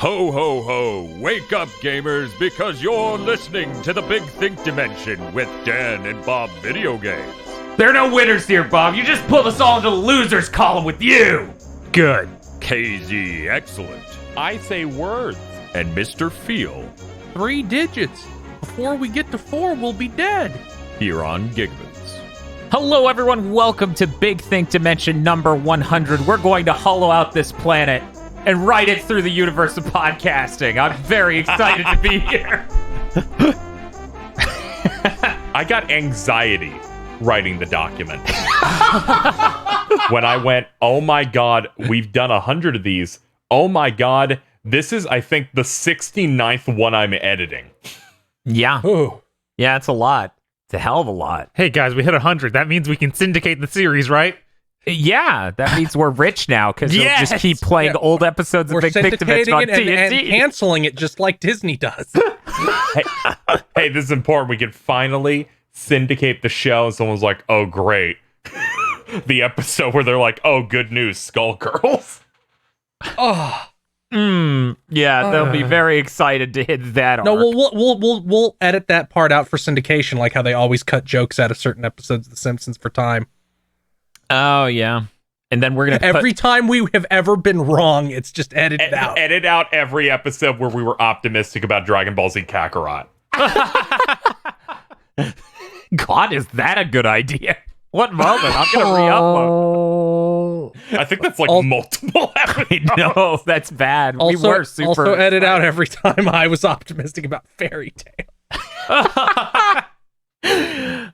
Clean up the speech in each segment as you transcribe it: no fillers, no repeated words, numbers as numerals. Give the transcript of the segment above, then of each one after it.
Ho, ho, ho! Wake up, gamers, because you're listening to the Big Think Dimension with Dan and Bob Video Games. There are no winners here, Bob. You just pulled us all into the losers column with you. Good. KZ, excellent. I say words. And Mr. Feel. 3 digits. Before we get to 4, we'll be dead. Here on GigaBoots. Hello, everyone. Welcome to Big Think Dimension number 100. We're going to hollow out this planet and write it through the universe of podcasting. I'm very excited to be here. I got anxiety writing the document. When I went, oh my god, we've done 100 of these. Oh my god, this is, I think, the 69th one I'm editing. Yeah. Ooh. Yeah, it's a lot. It's a hell of a lot. Hey guys, we hit 100. That means we can syndicate the series, right? Yeah, that means we're rich now because we'll Yes! just keep playing old episodes of We're Big Think Dimension on syndicating it and TNT. canceling it just like Disney does. Hey, this is important. We can finally syndicate the show. And someone's like, oh, great. The episode where they're like, oh, good news, Skullgirls. Oh. Yeah, they'll be very excited to hit that arc. No, we'll edit that part out for syndication, like how they always cut jokes out of certain episodes of The Simpsons for time. Oh, yeah. And then we're going to Every time we have ever been wrong, it's just edited out. Edit out every episode where we were optimistic about Dragon Ball Z Kakarot. God, is that a good idea? What moment? I'm going to re-upload. I think that's like multiple episodes. I know, that's bad. We were super... Also edit out every time I was optimistic about Fairy Tail.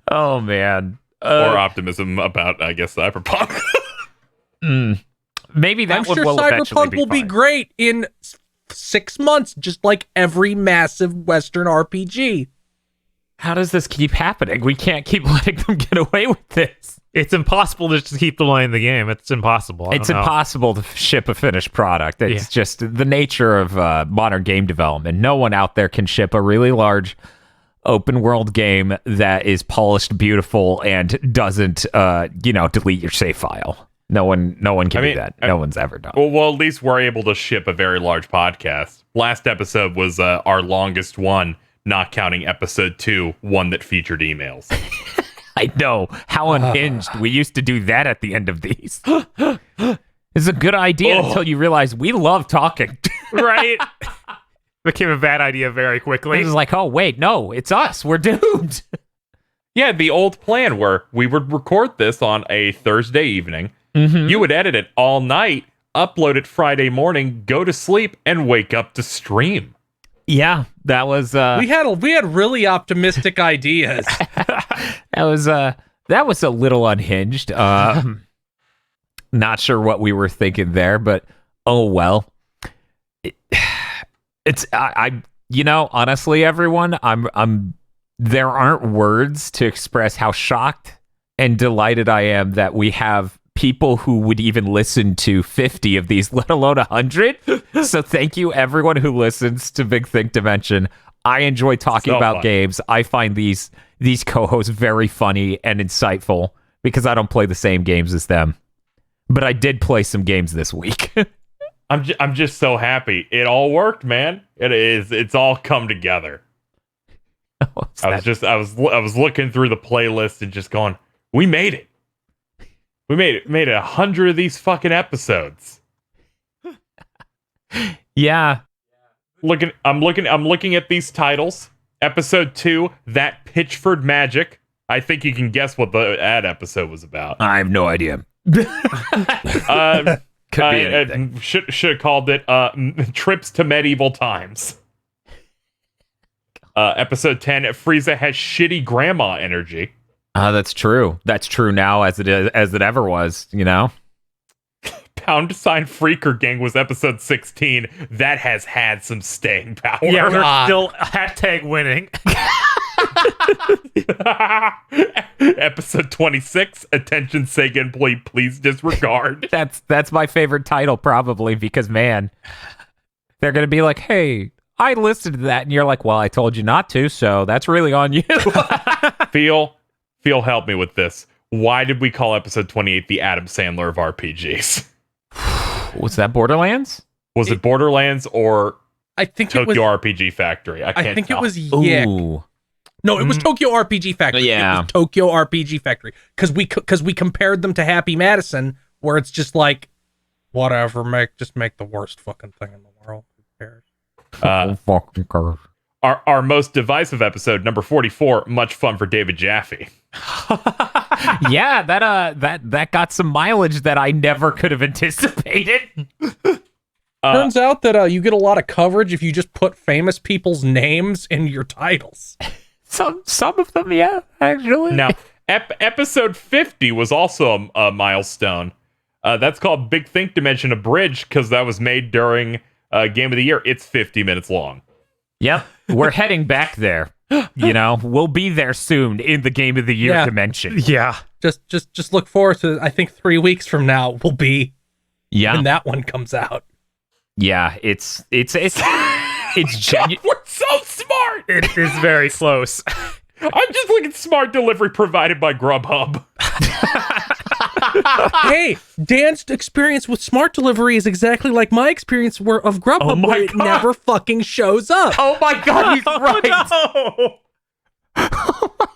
Oh, man. Or optimism about, I guess, Cyberpunk. Maybe that I'm one sure will eventually Cyberpunk will be fine. great in 6 months, just like every massive Western RPG. How does this keep happening? We can't keep letting them get away with this. It's impossible just to keep delaying the game. It's impossible. It's impossible to ship a finished product. It's just the nature of modern game development. No one out there can ship a really large open world game that is polished, beautiful, and doesn't, delete your save file. No one can do that. No one's ever done. Well, at least we're able to ship a very large podcast. Last episode was our longest one, not counting episode 2, one that featured emails. I know. How unhinged. We used to do that at the end of these. It's a good idea until you realize we love talking. Right? Became a bad idea very quickly. It was like, oh, wait, no, it's us. We're doomed. Yeah, the old plan where we would record this on a Thursday evening. Mm-hmm. You would edit it all night, upload it Friday morning, go to sleep, and wake up to stream. Yeah, that was... We had really optimistic ideas. that was a little unhinged. Not sure what we were thinking there, but oh well. Honestly, everyone, I'm there aren't words to express how shocked and delighted I am that we have people who would even listen to 50 of these, let alone 100. So thank you, everyone who listens to Big Think Dimension. I enjoy talking about games. I find these co-hosts very funny and insightful because I don't play the same games as them. But I did play some games this week. I'm just so happy. It all worked, man. It's all come together. I was looking through the playlist and just going, we made it. We made 100 of these fucking episodes. Yeah. I'm looking at these titles. Episode 2, That Pitchford Magic. I think you can guess what the ad episode was about. I have no idea. Could be anything. Should have called it Trips to Medieval Times. Episode 10, Frieza has shitty grandma energy. That's true. That's true now as it ever was, you know? Pound Sign Freaker Gang was episode 16. That has had some staying power. Yeah, we're still hashtag winning. Episode 26, Attention Sega employee, please disregard. That's my favorite title probably because, man, they're going to be like, hey, I listened to that. And you're like, well, I told you not to, so that's really on you. Feel, help me with this. Why did we call episode 28 the Adam Sandler of RPGs? Was that Borderlands? Was it Borderlands or I think Tokyo it was RPG Factory. I can't I think tell. it was Yick. Ooh. No, it was Tokyo RPG Factory. Yeah. It was Tokyo RPG Factory because we compared them to Happy Madison, where it's just like, whatever, just make the worst fucking thing in the world. Who cares? Fucking curve. Our most divisive episode, number 44, much fun for David Jaffe. Yeah, that got some mileage that I never could have anticipated. Turns out that you get a lot of coverage if you just put famous people's names in your titles. Some of them, yeah, actually. Now, episode 50 was also a milestone. That's called Big Think Dimension Abridged because that was made during Game of the Year. It's 50 minutes long. Yep, we're heading back there. You know, we'll be there soon in the Game of the Year dimension. Yeah. Just look forward to, I think 3 weeks from now will be when that one comes out. Yeah, it's genuine. We're so smart. It is very close. I'm just looking at smart delivery provided by Grubhub. Hey, Dan's experience with smart delivery is exactly like my experience of Grubhub, where it never fucking shows up. Oh my god, he's right. No! Oh my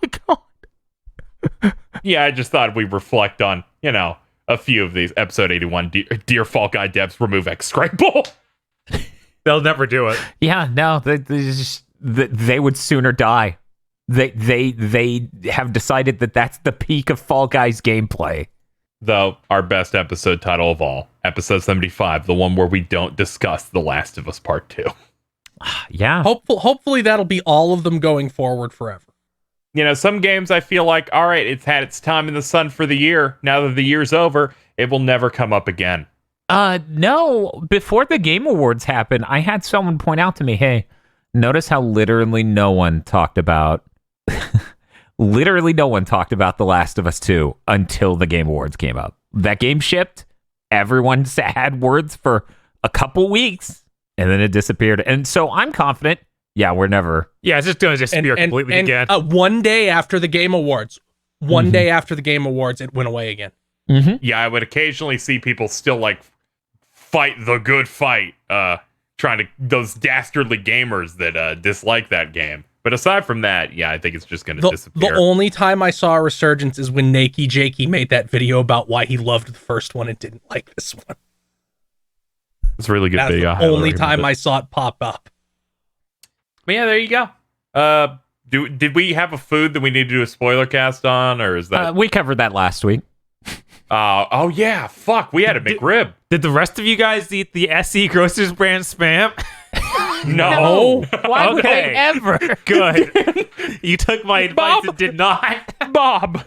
god. Yeah, I just thought we'd reflect on, a few of these. Episode 81, Dear Fall Guy devs, remove X Scrapple. They'll never do it. Yeah, no, they would sooner die. They have decided that that's the peak of Fall Guys gameplay. Though, our best episode title of all, episode 75, the one where we don't discuss The Last of Us Part 2. Yeah. Hopefully that'll be all of them going forward forever. Some games I feel like, all right, it's had its time in the sun for the year. Now that the year's over, it will never come up again. No, before the Game Awards happened, I had someone point out to me, hey, notice how literally no one talked about The Last of Us 2 until the Game Awards came up. That game shipped, everyone had words for a couple weeks, and then it disappeared. And so I'm confident, we're never... Yeah, it's just going to disappear completely again. One day after the Game Awards, it went away again. Mm-hmm. Yeah, I would occasionally see people still, fight the good fight, those dastardly gamers that dislike that game. But aside from that, I think it's just going to disappear. The only time I saw a resurgence is when Nakey Jakey made that video about why he loved the first one and didn't like this one. It's a really good video. That's the only time I saw it pop up. But yeah, there you go. Did we have a food that we need to do a spoiler cast on, or is that... we covered that last week. Oh yeah, fuck, we had a McRib. Did the rest of you guys eat the SE Grocers brand Spam? No. Why would they ever? Good. You took my advice and did not. Bob,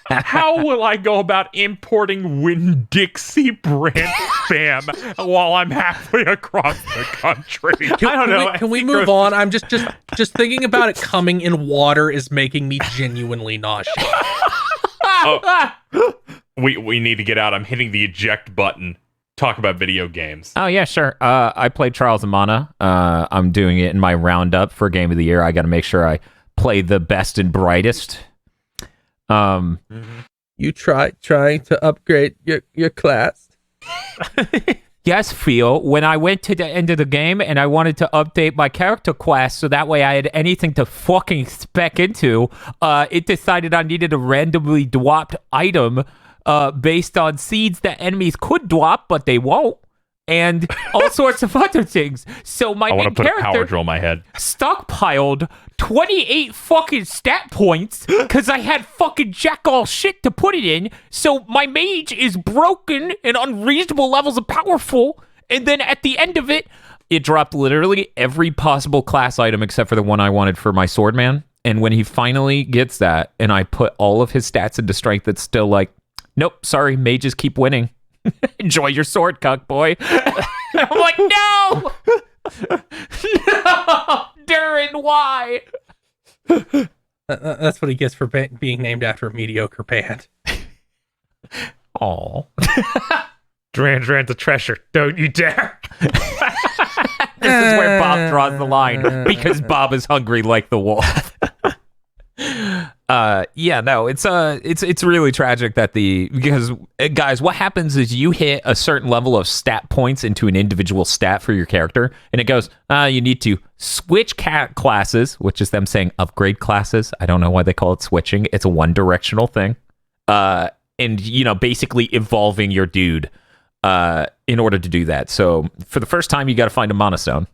how will I go about importing Winn-Dixie brand Spam while I'm halfway across the country? I don't know. Can we move on? I'm just thinking about it coming in water is making me genuinely nauseous. We need to get out. I'm hitting the eject button. Talk about video games. Oh, yeah, sure. I played Trials of Mana. I'm doing it in my roundup for Game of the Year. I got to make sure I play the best and brightest. You trying to upgrade your class? Yes, Phil. When I went to the end of the game and I wanted to update my character class so that way I had anything to fucking spec into, it decided I needed a randomly dropped item based on seeds that enemies could drop, but they won't, and all sorts of other things. So my I want to put a power character drill in my head. stockpiled 28 fucking stat points because I had fucking jack all shit to put it in. So my mage is broken and unreasonable levels of powerful. And then at the end of it, it dropped literally every possible class item except for the one I wanted for my swordman. And when he finally gets that, and I put all of his stats into strength, it's still like, nope, sorry, mages keep winning. Enjoy your sword, cuck boy. I'm like, no! No! Darren, why? That's what he gets for being named after a mediocre band. Aw. Duran's a treasure. Don't you dare. This is where Bob draws the line, because Bob is hungry like the wolf. Yeah, no, it's really tragic that because guys, what happens is you hit a certain level of stat points into an individual stat for your character, and it goes, you need to switch classes, which is them saying upgrade classes. I don't know why they call it switching. It's a one-directional thing. And basically evolving your dude in order to do that. So for the first time, you got to find a monostone.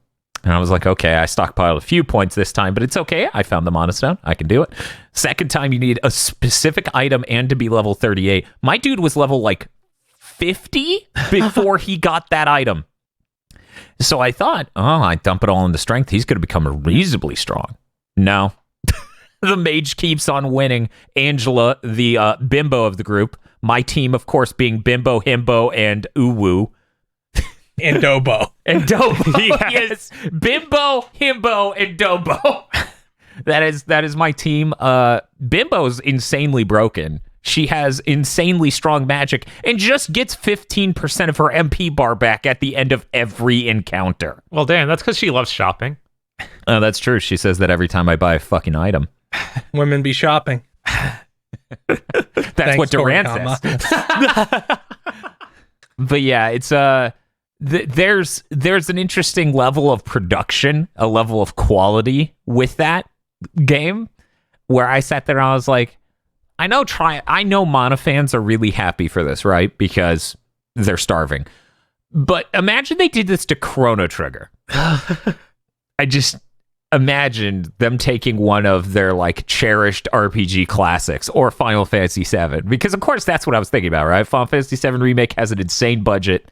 And I was like, okay, I stockpiled a few points this time, but it's okay. I found the monostone. I can do it. Second time, you need a specific item and to be level 38. My dude was level like 50 before he got that item. So I thought, I dump it all into strength. He's going to become reasonably strong. No. The mage keeps on winning. Angela, the bimbo of the group. My team, of course, being Bimbo, Himbo, and Uwu. And Dobo. And Dobo, yes. Bimbo, Himbo, and Dobo. That is my team. Bimbo's insanely broken. She has insanely strong magic and just gets 15% of her MP bar back at the end of every encounter. Well, Dan, that's because she loves shopping. That's true. She says that every time I buy a fucking item. Women be shopping. That's Thanks, what Durant says. But yeah, it's there's an interesting level of production, a level of quality with that game, where I sat there and I was like, I know Mana fans are really happy for this, right? Because they're starving. But imagine they did this to Chrono Trigger. I just imagined them taking one of their like cherished RPG classics or Final Fantasy VII, because of course that's what I was thinking about, right? Final Fantasy VII Remake has an insane budget.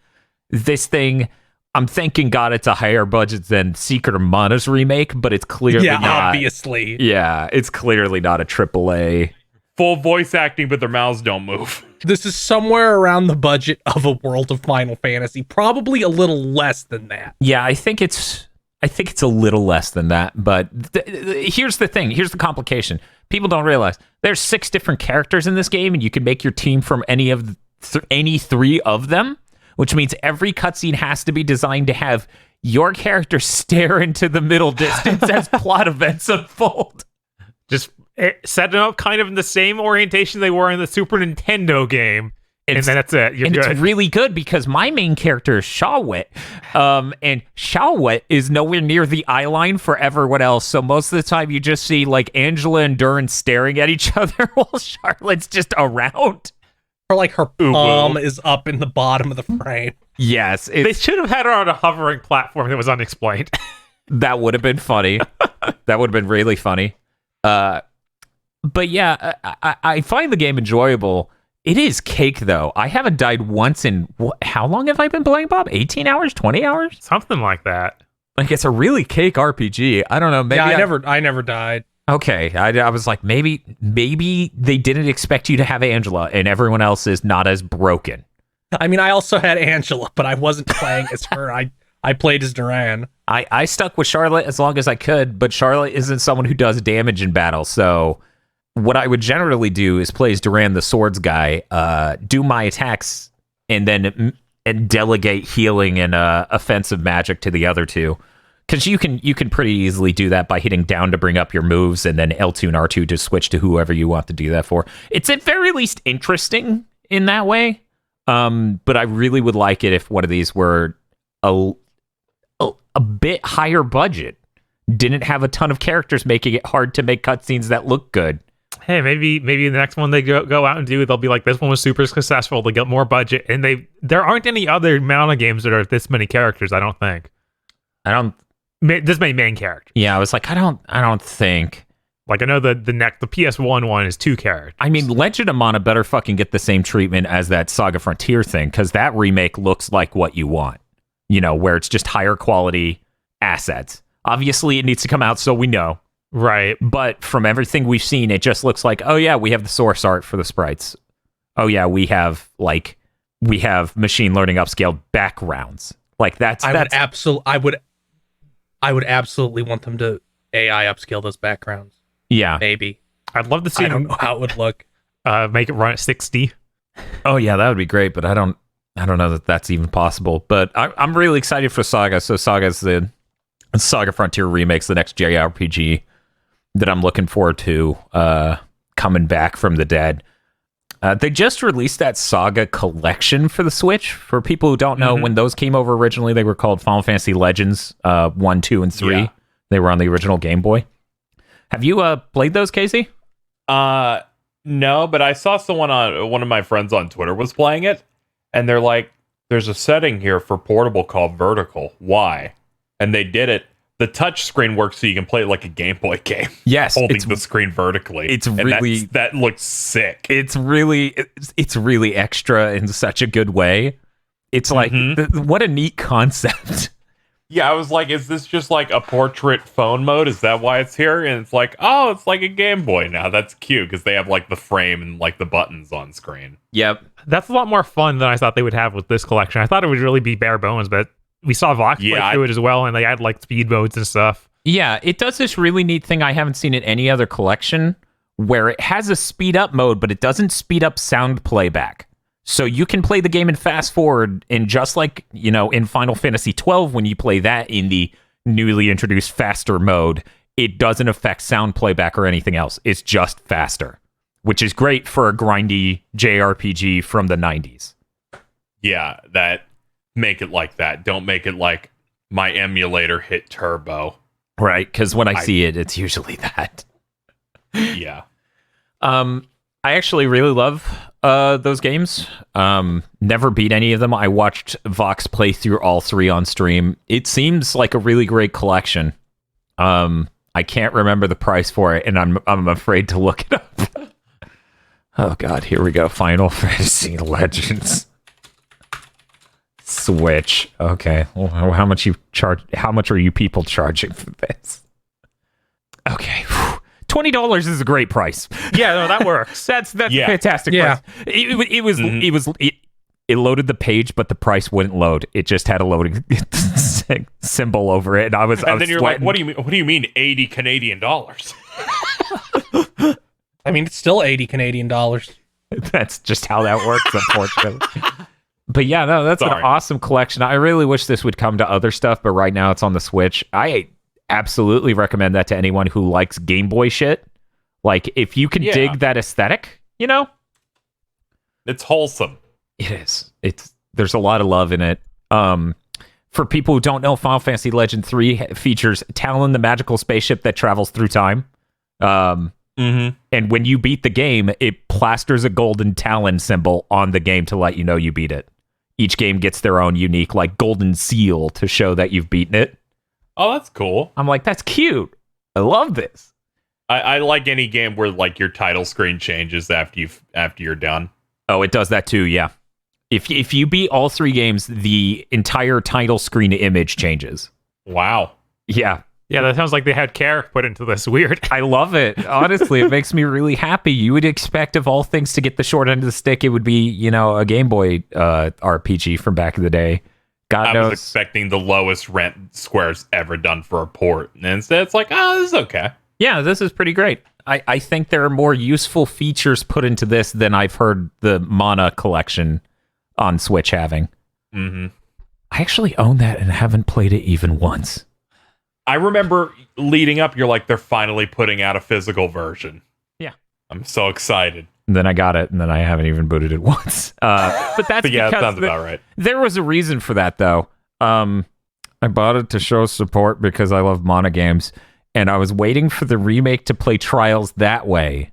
This thing, I'm thanking God it's a higher budget than Secret of Mana's remake, but it's clearly not. Obviously. Yeah, it's clearly not a AAA. Full voice acting, but their mouths don't move. This is somewhere around the budget of a World of Final Fantasy, probably a little less than that. Yeah, I think it's a little less than that, but here's the thing. Here's the complication. People don't realize there's 6 different characters in this game, and you can make your team from any of any 3 of them, which means every cutscene has to be designed to have your character stare into the middle distance as plot events unfold. Just set them up kind of in the same orientation they were in the Super Nintendo game. And then that's it. You're good. It's really good because my main character is Shawwet. And Shawwet is nowhere near the eye line for everyone else. So most of the time you just see like Angela and Duran staring at each other while Charlotte's just around. Or like her palm is up in the bottom of the frame. Yes. They should have had her on a hovering platform that was unexplained. That would have been funny. That would have been really funny. But yeah, I find the game enjoyable. It is cake, though. I haven't died once in... how long have I been playing, Bob? 18 hours? 20 hours? Something like that. Like, it's a really cake RPG. I don't know. Maybe I never died. Okay. I was like, maybe they didn't expect you to have Angela, and everyone else is not as broken. I mean, I also had Angela, but I wasn't playing as her. I played as Duran. I stuck with Charlotte as long as I could, but Charlotte isn't someone who does damage in battle, so... what I would generally do is play as Duran, the swords guy, do my attacks, and then delegate healing and offensive magic to the other 2. Because you can pretty easily do that by hitting down to bring up your moves, and then L2 and R2 to switch to whoever you want to do that for. It's at very least interesting in that way, but I really would like it if one of these were a bit higher budget. Didn't have a ton of characters, making it hard to make cutscenes that look good. Hey, maybe the next one they go out and do, they'll be like, this one was super successful, they get more budget, and there aren't any other Mana games that are this many characters, I don't think. This many main characters. Yeah, I was like, I don't think. Like, I know the PS1 one is 2 characters. I mean, Legend of Mana better fucking get the same treatment as that Saga Frontier thing, because that remake looks like what you want. You know, where it's just higher quality assets. Obviously, it needs to come out so we know. Right. But from everything we've seen, it just looks like, oh yeah, we have the source art for the sprites. Oh yeah, we have machine learning upscaled backgrounds. Like I would absolutely want them to AI upscale those backgrounds. Yeah. Maybe. I'd love to see I don't know how it would look. Make it run at 60. Oh yeah, that would be great, but I don't know that that's even possible. But I'm really excited for Saga. So Saga's the Saga Frontier Remake's the next JRPG that I'm looking forward to coming back from the dead. They just released that Saga collection for the Switch. For people who don't know, when those came over originally, they were called Final Fantasy Legends 1, 2, and 3. Yeah. They were on the original Game Boy. Have you played those, Casey? No, but I saw one of my friends on Twitter was playing it, and they're like, there's a setting here for portable called vertical. Why? And they did it. The touch screen works so you can play it like a Game Boy game. Yes, holding the screen vertically. It's really that looks sick. It's really extra in such a good way. It's like what a neat concept. Yeah, I was like, is this just like a portrait phone mode? Is that why it's here? And it's like, oh, it's like a Game Boy now. That's cute because they have like the frame and like the buttons on screen. Yep. That's a lot more fun than I thought they would have with this collection. I thought it would really be bare bones, but we saw Vox play through it as well, and they had like speed modes and stuff. Yeah, it does this really neat thing I haven't seen in any other collection where it has a speed up mode, but it doesn't speed up sound playback. So you can play the game in fast forward, and just like, in Final Fantasy 12, when you play that in the newly introduced faster mode, it doesn't affect sound playback or anything else. It's just faster, which is great for a grindy JRPG from the 90s. Yeah, make it like that. Don't make it like my emulator hit turbo. Right, because when I see it, it's usually that. Yeah. I actually really love those games. Never beat any of them. I watched Vox play through all 3 on stream. It seems like a really great collection. I can't remember the price for it, and I'm afraid to look it up. Oh god, here we go. Final Fantasy Legends Switch. Okay, well, how much are you people charging for this? Okay. $20 is a great price. Yeah, no, that works. That's a fantastic price. It loaded the page, but the price wouldn't load. It just had a loading symbol over it, and I was then you're sweating. like, what do you mean 80 Canadian dollars? I mean, it's still 80 Canadian dollars. That's just how that works, unfortunately. But yeah, no, that's an awesome collection. I really wish this would come to other stuff, but right now it's on the Switch. I absolutely recommend that to anyone who likes Game Boy shit. Like, if you can dig that aesthetic, it's wholesome. It is. There's a lot of love in it. For people who don't know, Final Fantasy Legend 3 features Talon, the magical spaceship that travels through time. And when you beat the game, it plasters a golden Talon symbol on the game to let you know you beat it. Each game gets their own unique, like, golden seal to show that you've beaten it. Oh, that's cool. I'm like, that's cute. I love this. I like any game where like your title screen changes after you're done. Oh, it does that too, yeah. If you beat all 3 games, the entire title screen image changes. Wow. Yeah. Yeah, that sounds like they had care put into this. Weird. I love it. Honestly, it makes me really happy. You would expect, of all things, to get the short end of the stick, it would be, a Game Boy RPG from back in the day. God knows. I was expecting the lowest rent Square's ever done for a port. And instead, it's like, this is okay. Yeah, this is pretty great. I think there are more useful features put into this than I've heard the Mana collection on Switch having. Mm-hmm. I actually own that and haven't played it even once. I remember leading up, you're like, they're finally putting out a physical version. Yeah. I'm so excited. And then I got it, and then I haven't even booted it once. But that's yeah, because that sounds about right. There was a reason for that, though. I bought it to show support because I love Mana games, and I was waiting for the remake to play Trials that way,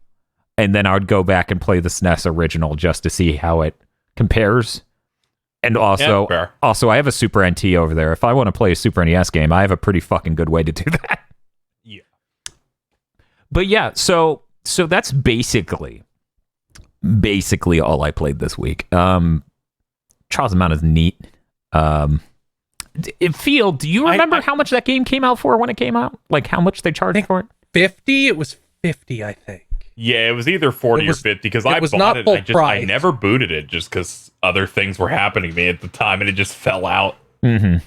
and then I would go back and play the SNES original just to see how it compares. And also, I have a Super NT over there. If I want to play a Super NES game, I have a pretty fucking good way to do that. Yeah. But yeah, so that's basically all I played this week. Trials of Mana is neat. Do you remember how much that game came out for when it came out? Like how much they charged for it? 50? It was 50, I think. Yeah, it was either 40 or 50 because I bought it. I never booted it just because other things were happening to me at the time and it just fell out. Mm-hmm.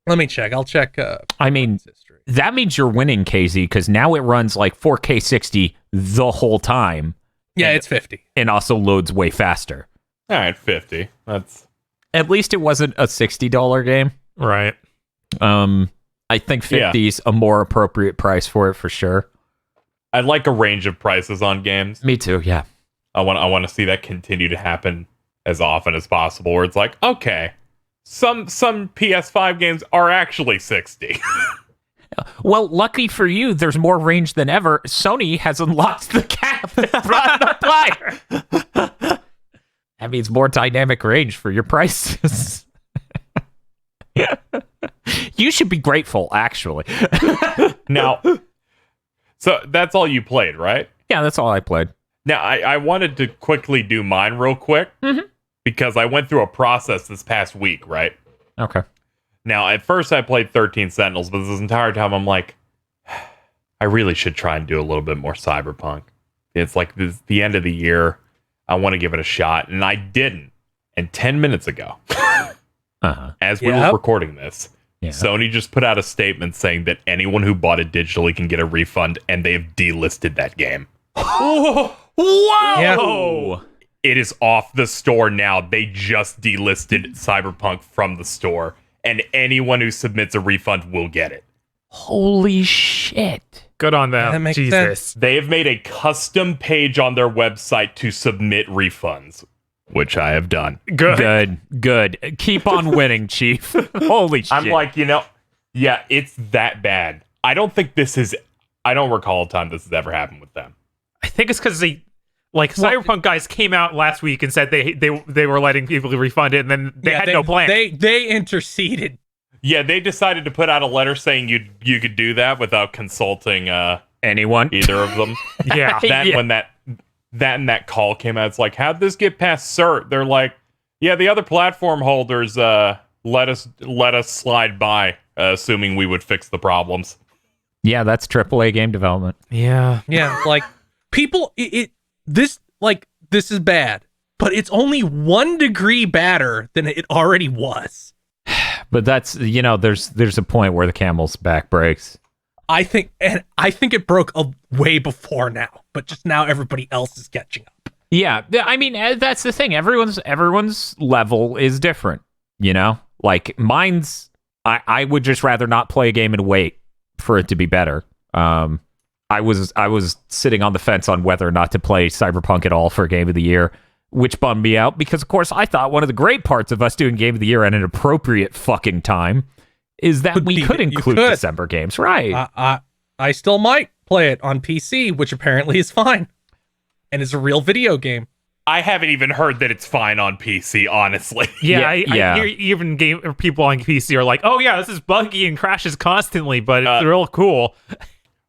Let me check. I'll check. I mean, that means you're winning, Casey, because now it runs like 4K 60 the whole time. Yeah, it's 50. And also loads way faster. All right, 50. That's at least it wasn't a $60 game. Right. I think 50 is a more appropriate price for it for sure. I like a range of prices on games. Me too. Yeah. I want to see that continue to happen as often as possible. Where it's like, okay, some PS5 games are actually $60. Well, lucky for you, there's more range than ever. Sony has unlocked the cap and brought it up higher. That means more dynamic range for your prices. You should be grateful, actually. Now, so that's all you played, right? Yeah, that's all I played. Now, I wanted to quickly do mine real quick because I went through a process this past week, right? Okay. Now, at first I played 13 Sentinels, but this entire time I'm like, I really should try and do a little bit more Cyberpunk. It's like the end of the year. I want to give it a shot, and I didn't. And 10 minutes ago, as we were recording this, Sony just put out a statement saying that anyone who bought it digitally can get a refund, and they've delisted that game. Whoa! Yeah. It is off the store now. They just delisted Cyberpunk from the store, and anyone who submits a refund will get it. Holy shit. Good on them. That makes Jesus. sense. They have made a custom page on their website to submit refunds, which I have done. Good. Keep on winning, Chief. Holy shit. I'm like, yeah, it's that bad. I don't recall a time this has ever happened with them. I think it's because Cyberpunk guys came out last week and said they were letting people refund it, and then they had no plan. They interceded. Yeah, they decided to put out a letter saying you could do that without consulting anyone, either of them. Yeah. When that call came out, it's like, how'd this get past CERT? They're like, yeah, the other platform holders let us slide by, assuming we would fix the problems. Yeah, that's AAA game development. Yeah. Yeah, like people, this is bad, but it's only 1 degree badder than it already was. But that's, there's a point where the camel's back breaks. I think it broke way before now, but just now everybody else is catching up. Yeah, I mean, that's the thing. Everyone's level is different, Like mine's, I would just rather not play a game and wait for it to be better. I was sitting on the fence on whether or not to play Cyberpunk at all for Game of the Year, which bummed me out because, of course, I thought one of the great parts of us doing Game of the Year at an appropriate fucking time is that we could include December games, right? I still might play it on PC, which apparently is fine, and is a real video game. I haven't even heard that it's fine on PC, honestly. Yeah, I hear even people on PC are like, oh yeah, this is buggy and crashes constantly, but it's real cool.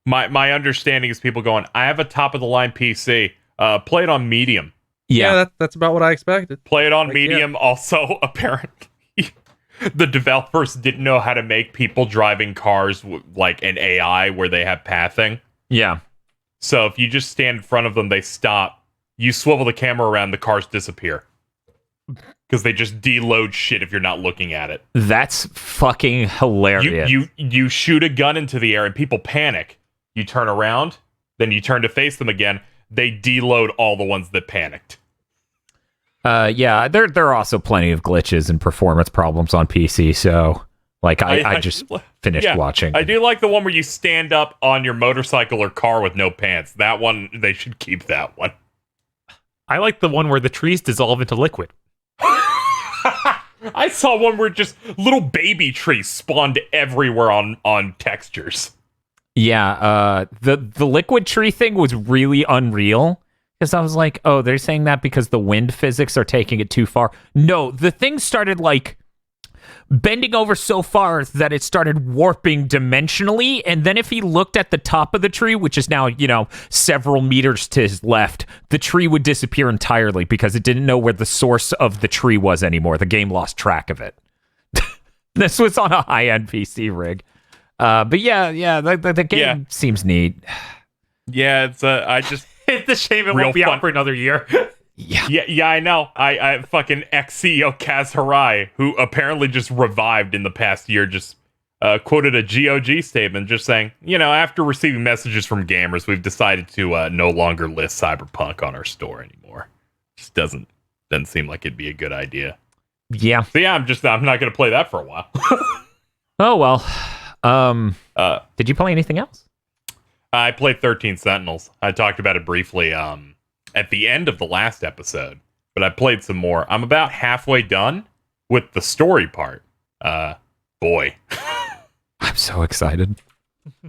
My understanding is people going, I have a top-of-the-line PC. Play it on medium. Yeah, that's about what I expected. Play it on medium. Yeah. Also, apparently, the developers didn't know how to make people driving cars like an AI where they have pathing. Yeah. So if you just stand in front of them, they stop. You swivel the camera around, the cars disappear. Because they just deload shit if you're not looking at it. That's fucking hilarious. You shoot a gun into the air and people panic. You turn around, then you turn to face them again. They deload all the ones that panicked. Yeah, there are also plenty of glitches and performance problems on PC, so like I just finished watching. I do like the one where you stand up on your motorcycle or car with no pants. That one, they should keep that one. I like the one where the trees dissolve into liquid. I saw one where just little baby trees spawned everywhere on textures. Yeah, the liquid tree thing was really unreal. Because I was like, oh, they're saying that because the wind physics are taking it too far. No, the thing started like bending over so far that it started warping dimensionally. And then if he looked at the top of the tree, which is now, several meters to his left, the tree would disappear entirely because it didn't know where the source of the tree was anymore. The game lost track of it. This was on a high-end PC rig. But yeah, the game seems neat. Yeah, it's I just... It's a shame it won't be out for another year. Yeah, I know. I fucking ex-CEO Kaz Hirai, who apparently just revived in the past year, just quoted a GOG statement just saying, after receiving messages from gamers, we've decided to no longer list Cyberpunk on our store anymore. Just doesn't seem like it'd be a good idea. Yeah. So yeah, I'm not going to play that for a while. Oh, well. Did you play anything else? I played 13 Sentinels. I talked about it briefly at the end of the last episode, but I played some more. I'm about halfway done with the story part. Boy. I'm so excited.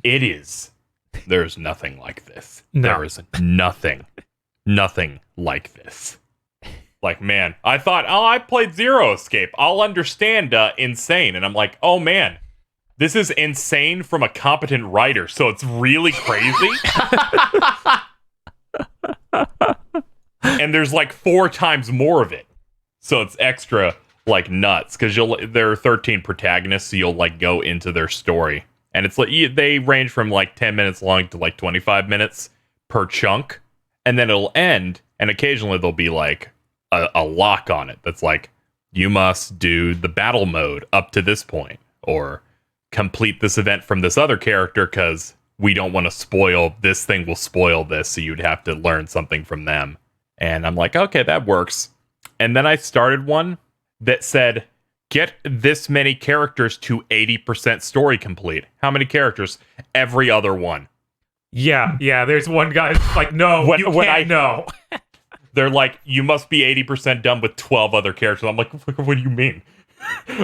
It is. There's nothing like this. No. There is nothing like this. Like, man, I thought, I played Zero Escape. I'll understand insane. And I'm like, oh, man, this is insane from a competent writer. So it's really crazy. And there's like 4 times more of it. So it's extra like nuts because there are 13 protagonists. So you'll like go into their story. And it's like they range from like 10 minutes long to like 25 minutes per chunk. And then it'll end. And occasionally there'll be like a lock on it that's like, you must do the battle mode up to this point, or complete this event from this other character because we don't want to spoil this thing will spoil this, so you'd have to learn something from them. And I'm like, okay, that works. And then I started one that said, get this many characters to 80% story complete. How many characters? Every other one. Yeah, there's one guy who's like, no, you can't know. They're like, you must be 80% done with 12 other characters. I'm like, what do you mean?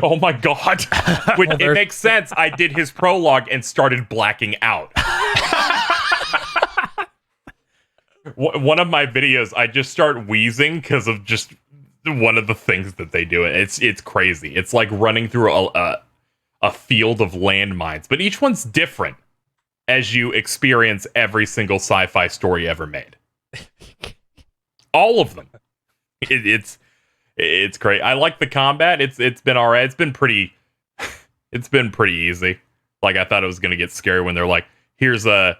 Oh my god. It makes sense. I did his prologue and started blacking out. One of my videos, I just start wheezing because of just one of the things that they do. It's crazy. It's like running through a field of landmines, but each one's different as you experience every single sci-fi story ever made. All of them. It's great. I like the combat. It's been all right. It's been pretty easy. Like, I thought it was gonna get scary when they're like, here's a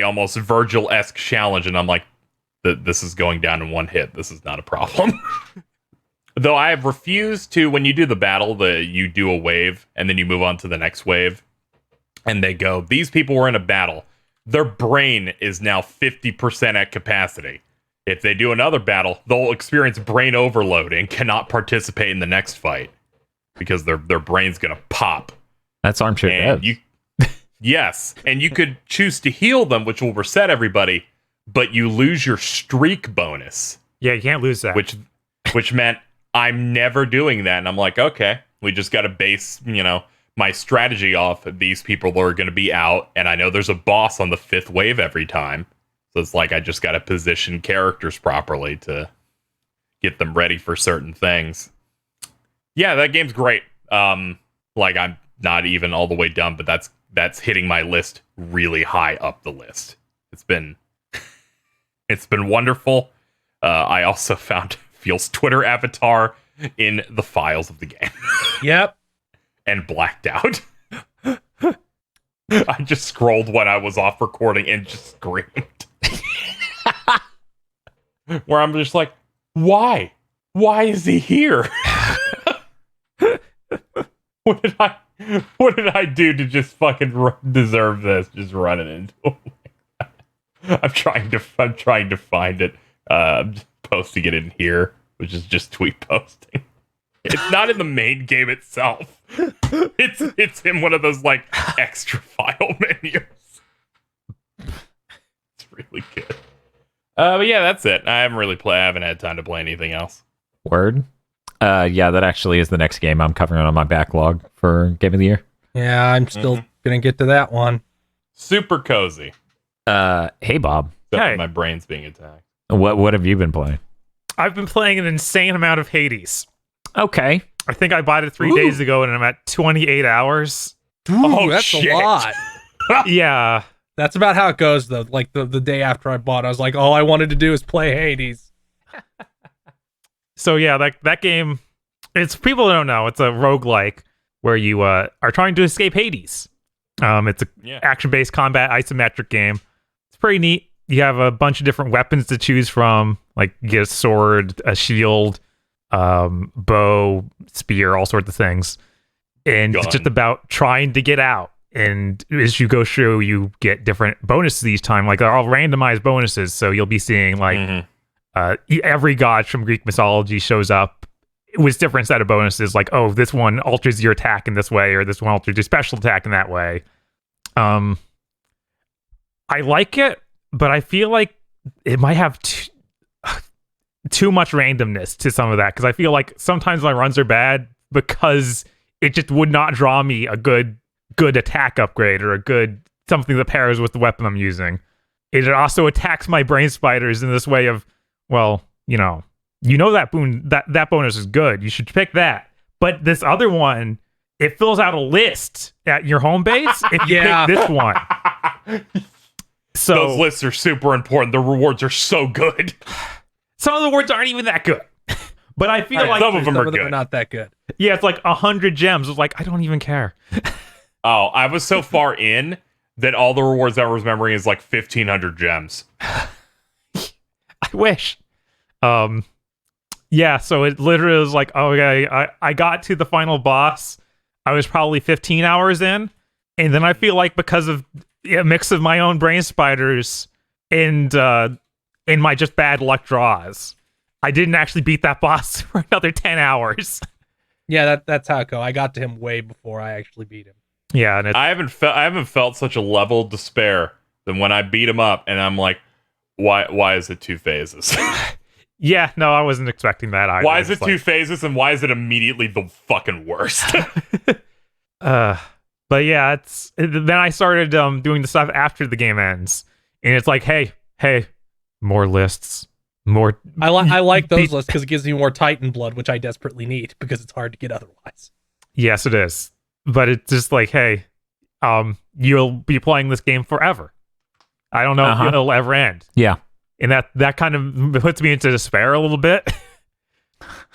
almost Virgil-esque challenge, and I'm like, this is going down in one hit. This is not a problem. Though I have refused to, when you do the battle, you do a wave and then you move on to the next wave, and they go, these people were in a battle. Their brain is now 50% at capacity. If they do another battle, they'll experience brain overload and cannot participate in the next fight because their brain's gonna pop. That's armchair and yes, and you could choose to heal them, which will reset everybody, but you lose your streak bonus. Yeah, you can't lose that. Which meant I'm never doing that. And I'm like, okay, we just got to base, my strategy off of these people are going to be out, and I know there's a boss on the 5th wave every time. So it's like I just got to position characters properly to get them ready for certain things. Yeah, that game's great. Like, I'm not even all the way done, but that's hitting my list really high up the list. It's been wonderful. I also found Feel's Twitter avatar in the files of the game. Yep. And blacked out. I just scrolled when I was off recording and just screamed. Where I'm just like, why? Why is he here? What did I do to just fucking deserve this? Just running into him. I'm trying to find it. I'm just posting it in here, which is just tweet posting. It's not in the main game itself. It's in one of those like extra file menus. It's really good. But yeah, that's it. I haven't had time to play anything else. Word. Yeah, that actually is the next game I'm covering on my backlog for Game of the Year. Yeah, I'm still gonna get to that one. Super cozy. Hey Bob. Except Hey. my brain's being attacked. What have you been playing? I've been playing an insane amount of Hades. Okay. I think I bought it 3 days ago, and I'm at 28 hours. Ooh, that's shit. a lot. Yeah. That's about how it goes, though. Like, the day after I bought it, I was like, all I wanted to do is play Hades. So yeah, that game, it's, people don't know, it's a roguelike where you are trying to escape Hades. It's a action-based combat isometric game. It's pretty neat. You have a bunch of different weapons to choose from, like you get a sword, a shield, bow, spear, all sorts of things. And it's just about trying to get out. And as you go through, you get different bonuses each time. Like, they're all randomized bonuses, so you'll be seeing like every god from Greek mythology shows up with different set of bonuses. Like, oh, this one alters your attack in this way, or this one alters your special attack in that way. I like it, but I feel like it might have too much randomness to some of that, because I feel like sometimes my runs are bad because it just would not draw me a good attack upgrade or a good something that pairs with the weapon I'm using. It also attacks my brain spiders in this way of, well, that that bonus is good. You should pick that. But this other one, it fills out a list at your home base if you pick this one. So those lists are super important. The rewards are so good. Some of the rewards aren't even that good. But I feel like some of them are good. Are not that good. Yeah, it's like 100 gems. It's like, I don't even care. Oh, I was so far in that all the rewards I was remembering is like 1,500 gems. I wish. Yeah, so it literally was like, okay, I got to the final boss. I was probably 15 hours in. And then I feel like because of a mix of my own brain spiders and my just bad luck draws, I didn't actually beat that boss for another 10 hours. Yeah, that's how it go. I got to him way before I actually beat him. Yeah, and I haven't felt such a level of despair than when I beat him up and I'm like, why is it 2 phases? Yeah, no, I wasn't expecting that either. Why is it 2 phases and why is it immediately the fucking worst? But yeah, then I started doing the stuff after the game ends, and it's like, hey, more lists, more. I like those lists because it gives me more Titan blood, which I desperately need because it's hard to get otherwise. Yes, it is, but it's just like, hey, you'll be playing this game forever. I don't know if it'll ever end. Yeah, and that kind of puts me into despair a little bit.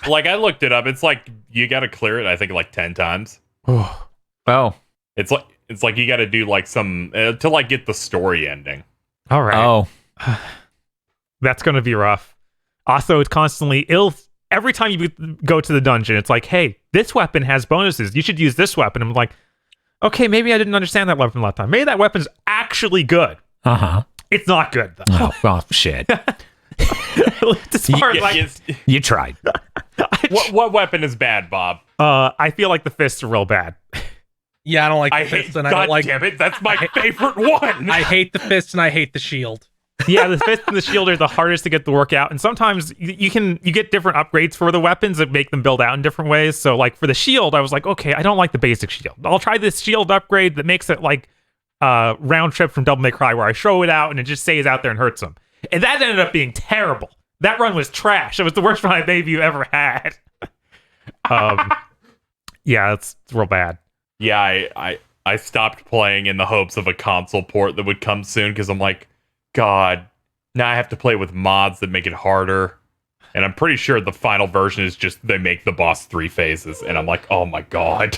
Like, I looked it up. It's like you got to clear it, I think, like 10 times. Oh. It's like you got to do like some to like get the story ending. All right. Oh. That's going to be rough. Also, it's constantly every time you go to the dungeon, it's like, hey, this weapon has bonuses. You should use this weapon. I'm like, okay, maybe I didn't understand that weapon last time. Maybe that weapon's actually good. Uh-huh. It's not good, though. Oh shit. You tried. What weapon is bad, Bob? I feel like the fists are real bad. Yeah, I don't like the I fists, hate. and I God don't like. damn it! That's my favorite one. I hate the fists and I hate the shield. Yeah, the fist and the shield are the hardest to get to work out, and sometimes you get different upgrades for the weapons that make them build out in different ways. So, like for the shield, I was like, okay, I don't like the basic shield. I'll try this shield upgrade that makes it like round trip from Devil May Cry, where I show it out and it just stays out there and hurts them. And that ended up being terrible. That run was trash. It was the worst run I maybe you ever had. Yeah, it's real bad. Yeah, I stopped playing in the hopes of a console port that would come soon because I'm like, God, now I have to play with mods that make it harder. And I'm pretty sure the final version is just they make the boss 3 phases. And I'm like, oh my God.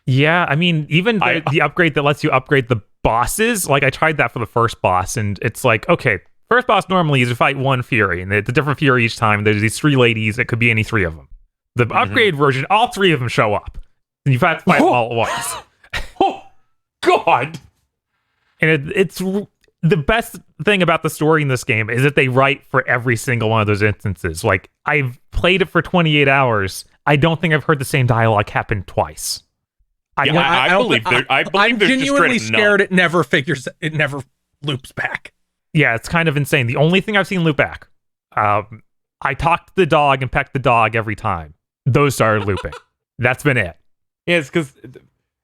Yeah, I mean, even the upgrade that lets you upgrade the bosses, like I tried that for the first boss, and it's like, okay, first boss normally is you fight one Fury, and it's a different Fury each time. There's these 3 ladies, it could be any 3 of them. The upgrade version, all 3 of them show up. And you have to fight them all at once. Oh, God. And it's the best thing about the story in this game is that they write for every single one of those instances. Like, I've played it for 28 hours. I don't think I've heard the same dialogue happen twice. I believe I'm there's genuinely just scared it never loops back. Yeah, it's kind of insane. The only thing I've seen loop back, I talked to the dog and pecked the dog every time. Those started looping. That's been it. Yeah, it's because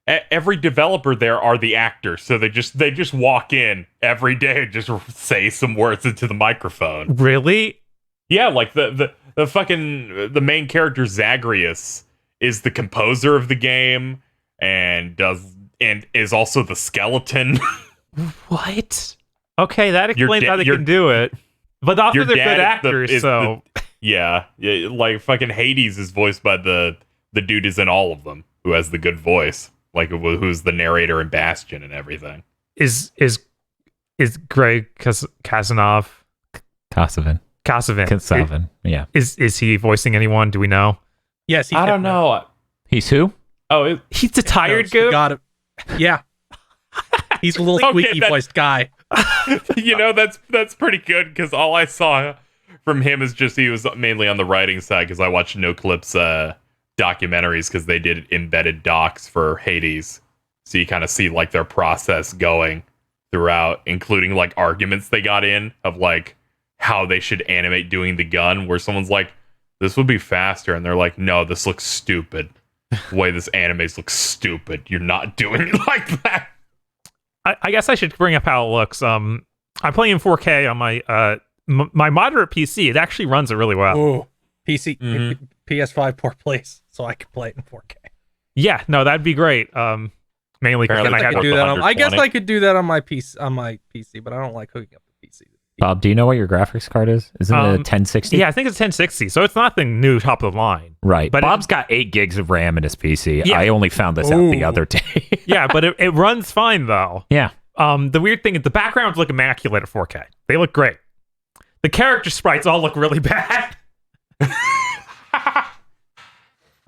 every developer there are the actors, so they just walk in every day and just say some words into the microphone. Really? Yeah, like the fucking main character Zagreus is the composer of the game and is also the skeleton. What? Okay, that explains how they can do it. But also they're good actors, so yeah, like fucking Hades is voiced by the dude is in all of them who has the good voice, like who's the narrator in Bastion and everything. Is Greg Kasavin? Yeah. Is he voicing anyone? Do we know? Yes, I don't know. He's who? Oh, he's the tired goat. Got it. Yeah. He's a little squeaky voiced guy. You know, that's pretty good because all I saw from him is just he was mainly on the writing side because I watched No Clips documentaries because they did embedded docs for Hades, so you kind of see like their process going. throughout, including like arguments they got in of like how they should animate doing the gun, where someone's like, this would be faster, and they're like, no, this looks stupid. The way this animes looks stupid. You're not doing it like that. I guess I should bring up how it looks. I'm playing in 4K on my my moderate PC. It actually runs it really well. Ooh, PC, PS5 port place, so I can play it in 4K. Yeah, no, that'd be great. Mainly because then I I had could do that I guess 120. I could do that on my PC, but I don't like hooking up the PC. Bob, do you know what your graphics card is? Isn't it a 1060? Yeah, I think it's 1060, so it's nothing new, top of the line. Right. But Bob's got 8 gigs of RAM in his PC. Yeah. I only found this out the other day. Yeah, but it runs fine though. Yeah. The weird thing is the backgrounds look immaculate at 4K. They look great. The character sprites all look really bad.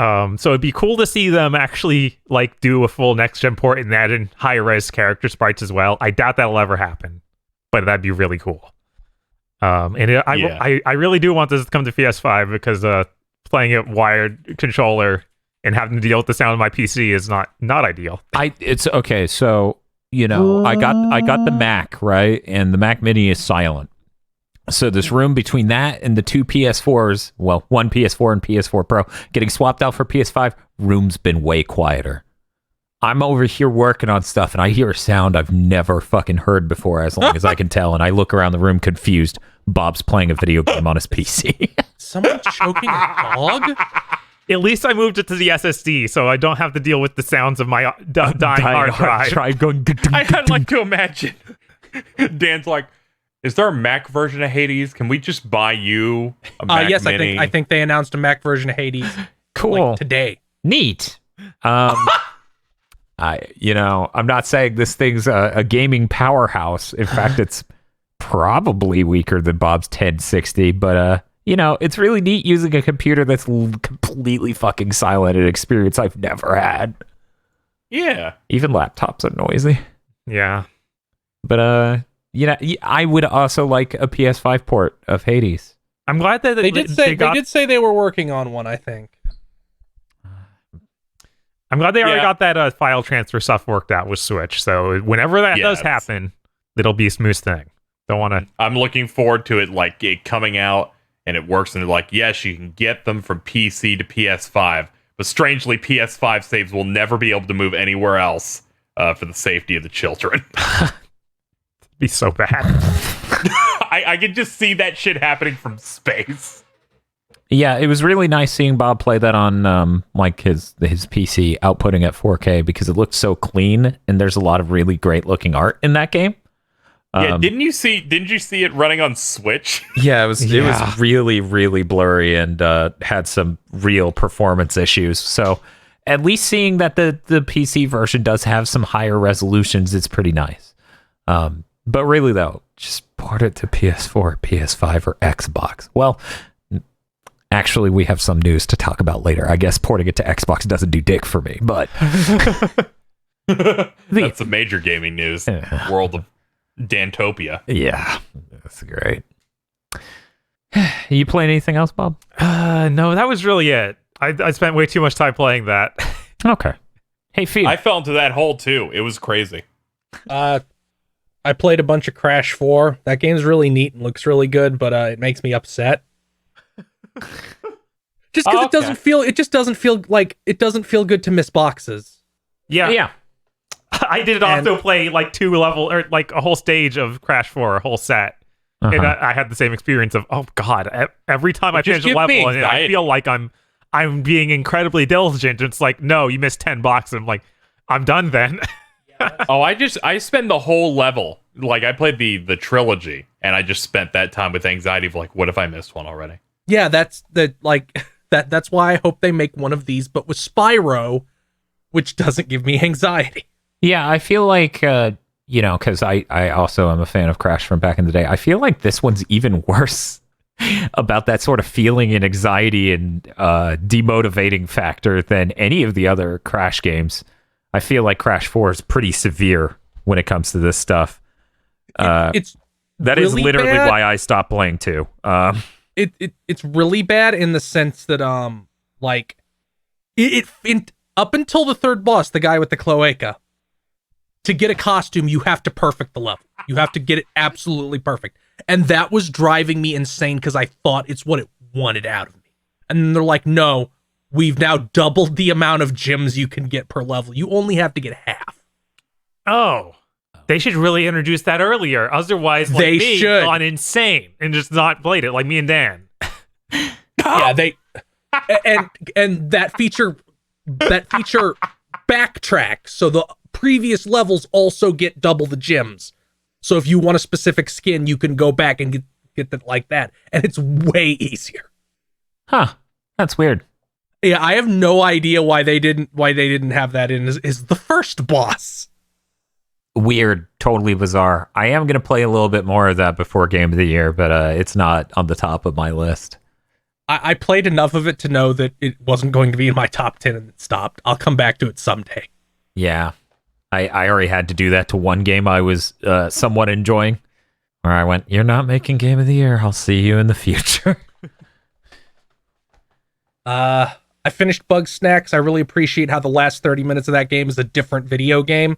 So it'd be cool to see them actually like do a full next gen port and add in high res character sprites as well. I doubt that'll ever happen, but that'd be really cool. I really do want this to come to PS5 because playing it wired controller and having to deal with the sound of my PC is not ideal. It's okay. So, you know, I got the Mac, right? And the Mac Mini is silent. So this room between that and the two PS4s, well, one PS4 and PS4 Pro getting swapped out for PS5, room's been way quieter. I'm over here working on stuff and I hear a sound I've never fucking heard before as long as I can tell. And I look around the room confused. Bob's playing a video game on his PC. Someone choking a dog? At least I moved it to the SSD, so I don't have to deal with the sounds of my dying hard drive. Going, I'd like to imagine Dan's like, is there a Mac version of Hades? Can we just buy you a Mac Yes, Mini? I think they announced a Mac version of Hades cool. like, today. Neat. I'm not saying this thing's a gaming powerhouse. In fact, it's probably weaker than Bob's 1060, but it's really neat using a computer that's completely fucking silent, an experience I've never had. Yeah. Even laptops are noisy. Yeah. But I would also like a PS5 port of Hades. I'm glad that They did say they were working on one, I think. I'm glad they already got that file transfer stuff worked out with Switch. So whenever that does happen, it'll be a smooth thing. Don't want to. I'm looking forward to it, like it coming out and it works. And they're like, yes, you can get them from PC to PS5, but strangely, PS5 saves will never be able to move anywhere else for the safety of the children. Be so bad. I could just see that shit happening from space. Yeah, it was really nice seeing Bob play that on like his PC outputting at 4K because it looked so clean and there's a lot of really great looking art in that game. Yeah, didn't you see it running on Switch? Yeah, it was really, really blurry and had some real performance issues. So at least seeing that the PC version does have some higher resolutions, it's pretty nice. But really though, just port it to PS4, PS5, or Xbox. Well, actually, we have some news to talk about later. I guess porting it to Xbox doesn't do dick for me, but that's a major gaming news. World of Dantopia. Yeah, that's great. You playing anything else, Bob? No, that was really it. I spent way too much time playing that. Okay. Hey, Fee. I fell into that hole too. It was crazy. I played a bunch of Crash 4. That game's really neat and looks really good, but it makes me upset. Just because it just doesn't feel good to miss boxes. Yeah. I did also play like 2 level or like a whole stage of Crash 4, a whole set. And I had the same experience of, oh god, every time I finish a level and I feel like I'm being incredibly diligent. It's like, no, you missed 10 boxes. I'm like, I'm done then. I spent the whole level. Like I played the trilogy and I just spent that time with anxiety of like, what if I missed one already? Yeah, that's why I hope they make one of these, but with Spyro, which doesn't give me anxiety. Yeah, I feel like, because I also am a fan of Crash from back in the day. I feel like this one's even worse about that sort of feeling and anxiety and demotivating factor than any of the other Crash games. I feel like Crash 4 is pretty severe when it comes to this stuff. That is really literally bad. why I stopped playing too. It's really bad in the sense that up until the third boss, the guy with the cloaca, to get a costume, you have to perfect the level. You have to get it absolutely perfect. And that was driving me insane because I thought it's what it wanted out of me. And then they're like, no, we've now doubled the amount of gems you can get per level. You only have to get half. Oh. They should really introduce that earlier. Otherwise, like They me, should. gone insane and just not played it, like me and Dan. Yeah, they and that feature backtracks. So the previous levels also get double the gems. So if you want a specific skin, you can go back and get that like that. And it's way easier. Huh. That's weird. Yeah, I have no idea why they didn't have that in is the first boss. Weird. Totally bizarre. I am going to play a little bit more of that before Game of the Year, but it's not on the top of my list. I played enough of it to know that it wasn't going to be in my top 10 and it stopped. I'll come back to it someday. Yeah. I already had to do that to one game I was somewhat enjoying, where I went, you're not making Game of the Year. I'll see you in the future. I finished Bug Snacks. I really appreciate how the last 30 minutes of that game is a different video game.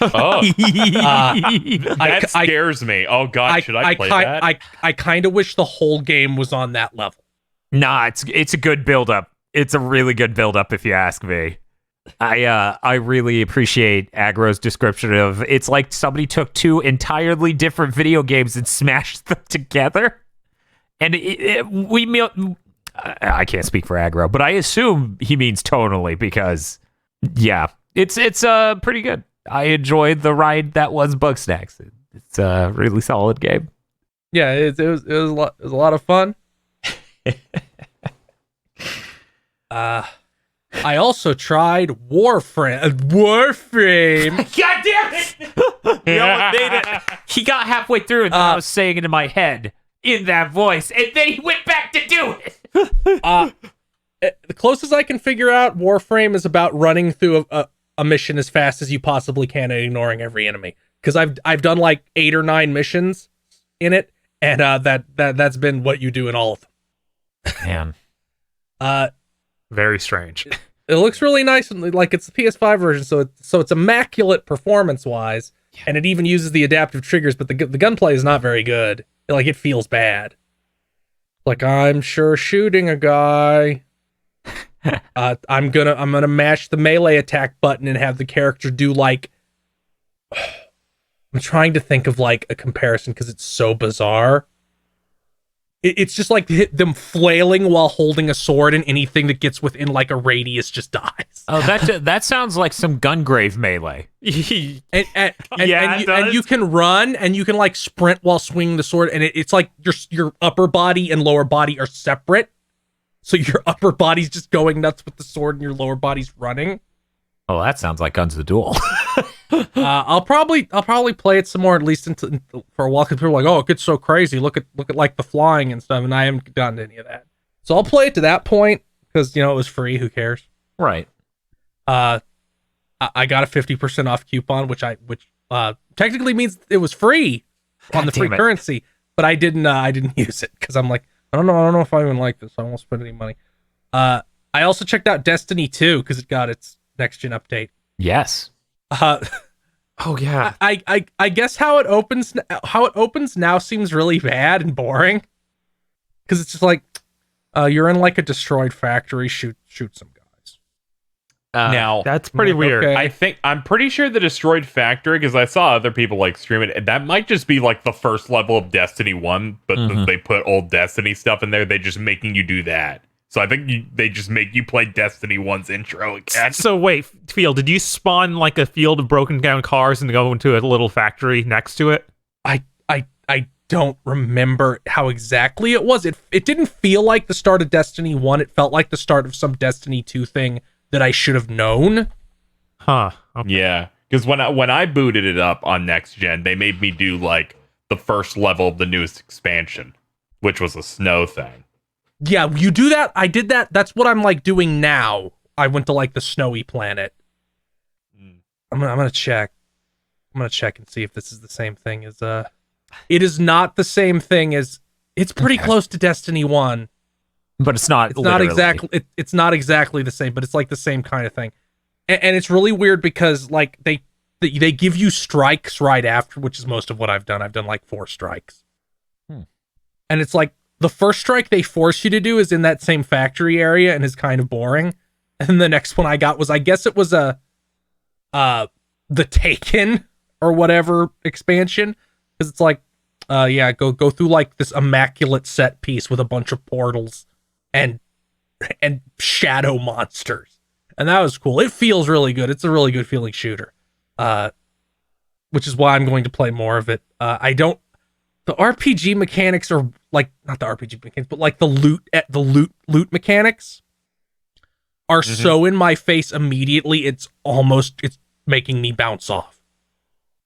Oh, that scares me. Oh God, should I play that? I kind of wish the whole game was on that level. Nah, it's a good build-up. It's a really good build-up, if you ask me. I really appreciate Agro's description of it's like somebody took two entirely different video games and smashed them together. And I can't speak for Agro, but I assume he means tonally because, yeah, it's pretty good. I enjoyed the ride that was Bug Snacks. It's a really solid game. Yeah, it was a lot of fun. I also tried Warframe. God damn it! He almost made it. He got halfway through and I was saying it in my head in that voice, and then he went back to do it. The closest I can figure out, Warframe is about running through a mission as fast as you possibly can and ignoring every enemy. Because I've done like 8 or 9 missions in it, and that's been what you do in all of them. Man. Very strange. It looks really nice, and like it's the PS5 version, so it's immaculate performance-wise, and it even uses the adaptive triggers, but the gunplay is not very good. Like, it feels bad. Like, I'm sure shooting a guy. I'm gonna mash the melee attack button and have the character do like. I'm trying to think of like a comparison because it's so bizarre. It's just like them flailing while holding a sword, and anything that gets within like a radius just dies. Oh, that sounds like some Gungrave melee. And you can run and you can like sprint while swinging the sword, and it's like your upper body and lower body are separate. So your upper body's just going nuts with the sword, and your lower body's running. Oh, that sounds like Guns of the Duel. I'll probably play it some more, at least for a while, because people are like, oh, it gets so crazy. Look at like the flying and stuff, and I haven't gotten to any of that. So I'll play it to that point because it was free. Who cares? Right. I got a 50% off coupon, which technically means it was free on the free currency, but I didn't use it because I'm like, I don't know if I even like this. I won't spend any money. I also checked out Destiny 2 because it got its next gen update. Yes. Oh yeah. I guess how it opens now seems really bad and boring because it's just like you're in like a destroyed factory, shoot some guys. Now that's pretty weird. Okay. I'm pretty sure the destroyed factory, because I saw other people like stream it. That might just be like the first level of Destiny 1, but they put old Destiny stuff in there. They're just making you do that. So I think they just make you play Destiny 1's intro again. So wait, Field, did you spawn like a field of broken down cars and go into a little factory next to it? I don't remember how exactly it was. It didn't feel like the start of Destiny 1. It felt like the start of some Destiny 2 thing that I should have known. Huh. Okay. Yeah, because when I booted it up on next gen, they made me do like the first level of the newest expansion, which was a snow thing. Yeah, you do that. I did that. That's what I'm like doing now. I went to like the snowy planet. I'm gonna check. I'm gonna check and see if this is the same thing as It is not the same thing as. It's pretty close to Destiny 1. But it's not. It's not exactly. It's not exactly the same, but it's like the same kind of thing. And it's really weird because like they they give you strikes right after, which is most of what I've done. I've done like 4 strikes. And it's like the first strike they force you to do is in that same factory area and is kind of boring. And the next one I got was, I guess it was the Taken or whatever expansion. Because it's like, go through like this immaculate set piece with a bunch of portals and shadow monsters. And that was cool. It feels really good. It's a really good feeling shooter. Which is why I'm going to play more of it. The RPG mechanics are like, not the RPG mechanics, but like the loot mechanics are so in my face immediately. It's making me bounce off.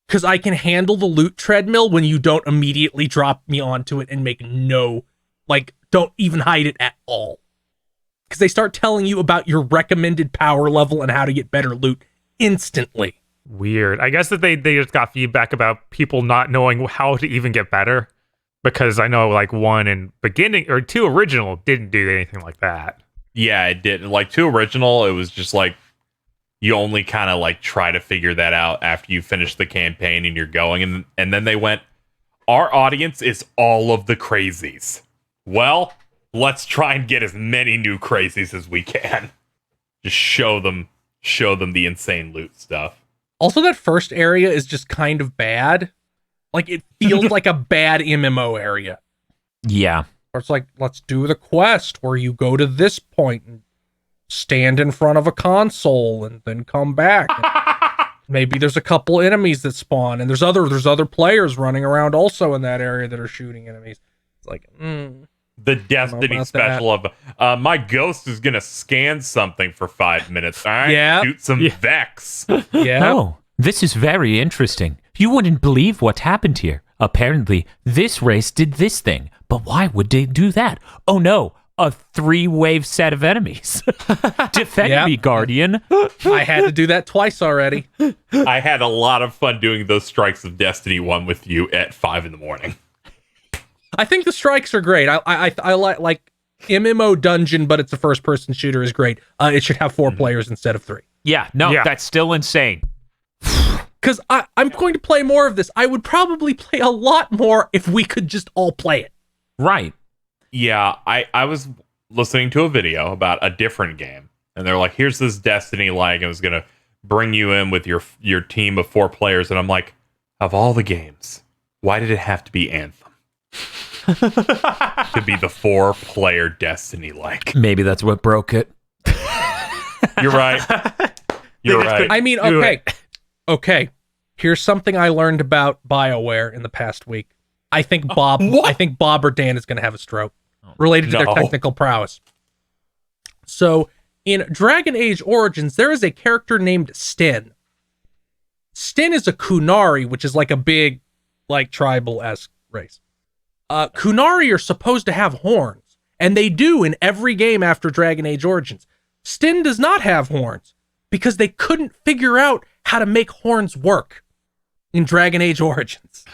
Because I can handle the loot treadmill when you don't immediately drop me onto it and don't even hide it at all. Because they start telling you about your recommended power level and how to get better loot instantly. Weird. I guess that they just got feedback about people not knowing how to even get better. Because I know like 1 in beginning, or 2 original didn't do anything like that. Yeah, it did. Like 2 original, it was just like, you only kind of like try to figure that out after you finish the campaign and you're going. And then they went, our audience is all of the crazies. Well, let's try and get as many new crazies as we can. Just show them the insane loot stuff. Also, that first area is just kind of bad. Like, it feels like a bad MMO area. Yeah. Or it's like, let's do the quest where you go to this point and stand in front of a console and then come back. Maybe there's a couple enemies that spawn, and there's other players running around also in that area that are shooting enemies. It's like, the Destiny special of my ghost is gonna scan something for 5 minutes. All right, shoot some Vex. Yeah. Oh, this is very interesting. You wouldn't believe what happened here. Apparently, this race did this thing, but why would they do that? Oh no, a 3-wave set of enemies. Defend me, Guardian. I had to do that twice already. I had a lot of fun doing those strikes of Destiny 1 with you at 5 a.m. I think the strikes are great. I like MMO dungeon, but it's a first-person shooter is great. It should have 4 players instead of 3. Yeah, that's still insane. Because I'm going to play more of this. I would probably play a lot more if we could just all play it. Right. Yeah, I was listening to a video about a different game, and they're like, here's this Destiny-like, and it was going to bring you in with your team of 4 players, and I'm like, of all the games, why did it have to be Anthem? To be the 4-player Destiny-like. Maybe that's what broke it. You're right. You're right. I mean, okay. Here's something I learned about BioWare in the past week. I think Bob or Dan is going to have a stroke related to their technical prowess. So, in Dragon Age Origins, there is a character named Sten. Sten is a Kunari, which is like a big, like, tribal-esque race. Kunari are supposed to have horns, and they do in every game after Dragon Age Origins. Sten does not have horns, because they couldn't figure out how to make horns work in Dragon Age Origins.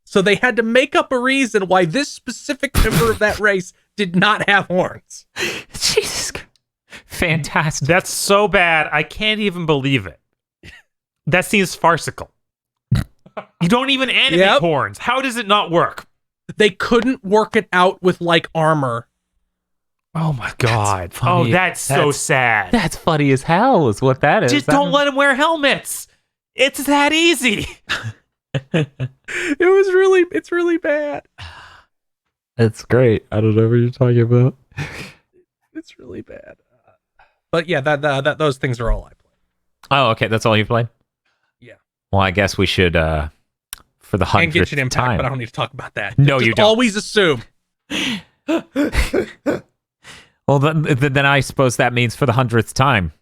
So they had to make up a reason why this specific member of that race did not have horns. Jesus. Fantastic. That's so bad, I can't even believe it. That seems farcical. You don't even animate horns. How does it not work? They couldn't work it out with, like, armor. Oh my god. That's so sad. That's funny as hell is what that is. Just don't let them wear helmets. It's that easy. It's really bad. It's great. I don't know what you're talking about. It's really bad. But yeah, that those things are all I play. Oh, okay. That's all you played? Yeah. Well, I guess we should, for the 100th and Genshin Impact, time. but I don't need to talk about that. No, Just you don't. Always assume. Well, then I suppose that means for the 100th time,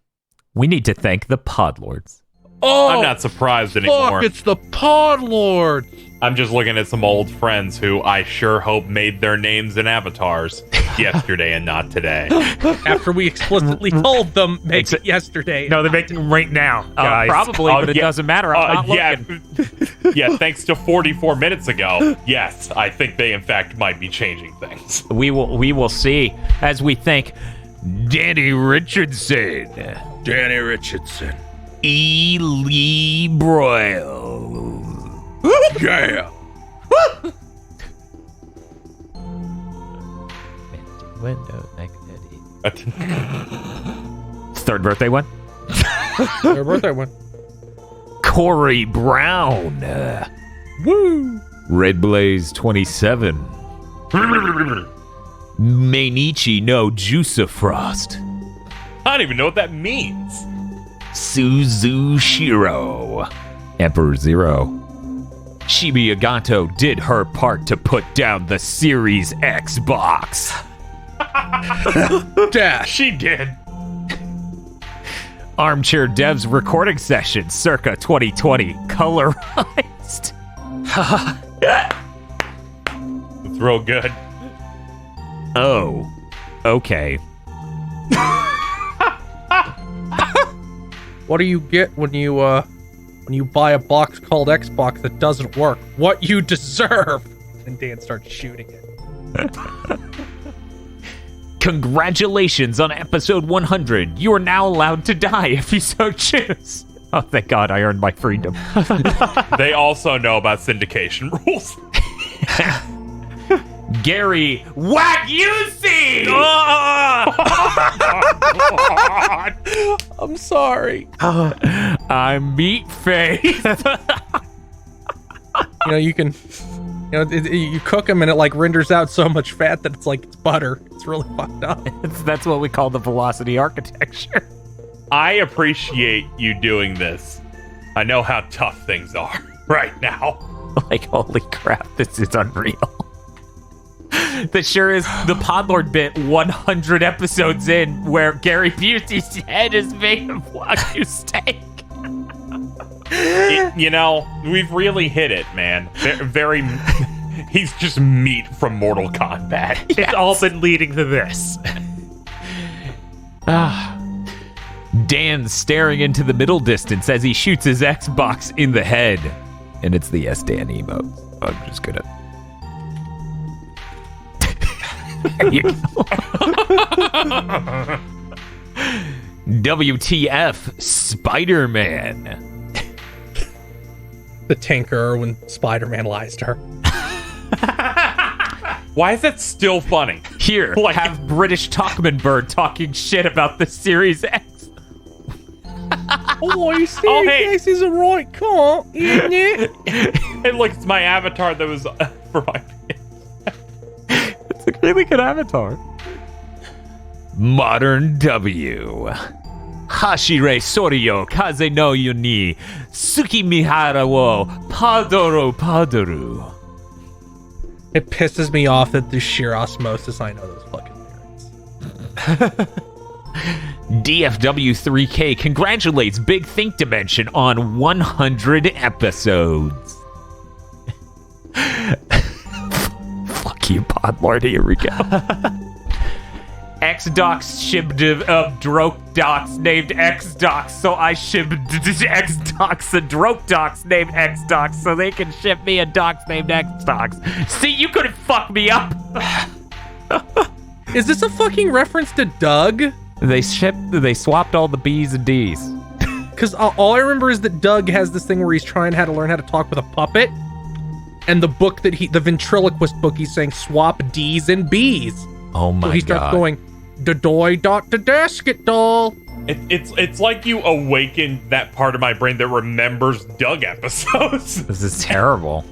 we need to thank the Podlords. Oh, I'm not surprised anymore. Fuck, it's the Pod Lord. I'm just looking at some old friends who I sure hope made their names and avatars yesterday and not today. After we explicitly told them make it yesterday. No, they're making them right now, guys. Probably, but it doesn't matter. I'm not looking. Yeah, thanks to 44 minutes ago. Yes, I think they in fact might be changing things. We will see as we thank Danny Richardson. Danny Richardson. E. Lee Broyle. Yeah. Third birthday one. Their birthday one. Corey Brown. Woo! Red Blaze 27. Mainichi no Juice Frost. I don't even know what that means. Suzu Shiro. Emperor Zero. Shibuya Gato did her part to put down the Series Xbox. Dash. She did. Armchair Devs recording session circa 2020 colorized. It's real good. Oh, okay. What do you get when you buy a box called Xbox that doesn't work? What you deserve. And Dan starts shooting it. Congratulations on episode 100. You are now allowed to die if you so choose. Oh, thank God I earned my freedom. They also know about syndication rules. Gary, what you see? I'm sorry. I'm meat face. You can, you cook them and it like renders out so much fat that it's like it's butter. It's really fucked up. That's what we call the velocity architecture. I appreciate you doing this. I know how tough things are right now. Like, holy crap, this is unreal. That sure is the Podlord bit 100 episodes in where Gary Busey's head is made of Wagyu steak. We've really hit it, man. Very he's just meat from Mortal Kombat. It's all been leading to this. Dan staring into the middle distance as he shoots his Xbox in the head. And it's the Yes Dan emote. I'm just gonna... There you go. WTF Spider-Man. The tinker when Spider-Man lies to her. Why is that still funny? Here, have British Talkman talking shit about the Series X. Oh, you see, this is a right cunt, isn't it? And look, it's my avatar that was for my... It's a really good avatar. Modern W. Hashire Soryo Kaze no Yuni Suki Mihara wo Padoru. It pisses me off that this sheer osmosis I know those fucking lyrics. DFW3K congratulates Big Think Dimension on 100 episodes. Fuck you, Podlord. Here we go. X-Docs shipped Droke-Docs named X-Docs, so I shipped X-Docs and Droke-Docs named X-Docs so they can ship me a Docs named X-Docs. See, you couldn't fuck me up. Is this a fucking reference to Doug? They swapped all the B's and D's. Because all I remember is that Doug has this thing where he's trying to learn how to talk with a puppet. And the book that the ventriloquist book, he's saying swap D's and B's. Oh my God. So he starts going, da-doy-dot-da-dasket doll. It's like you awakened that part of my brain that remembers Doug episodes. This is terrible.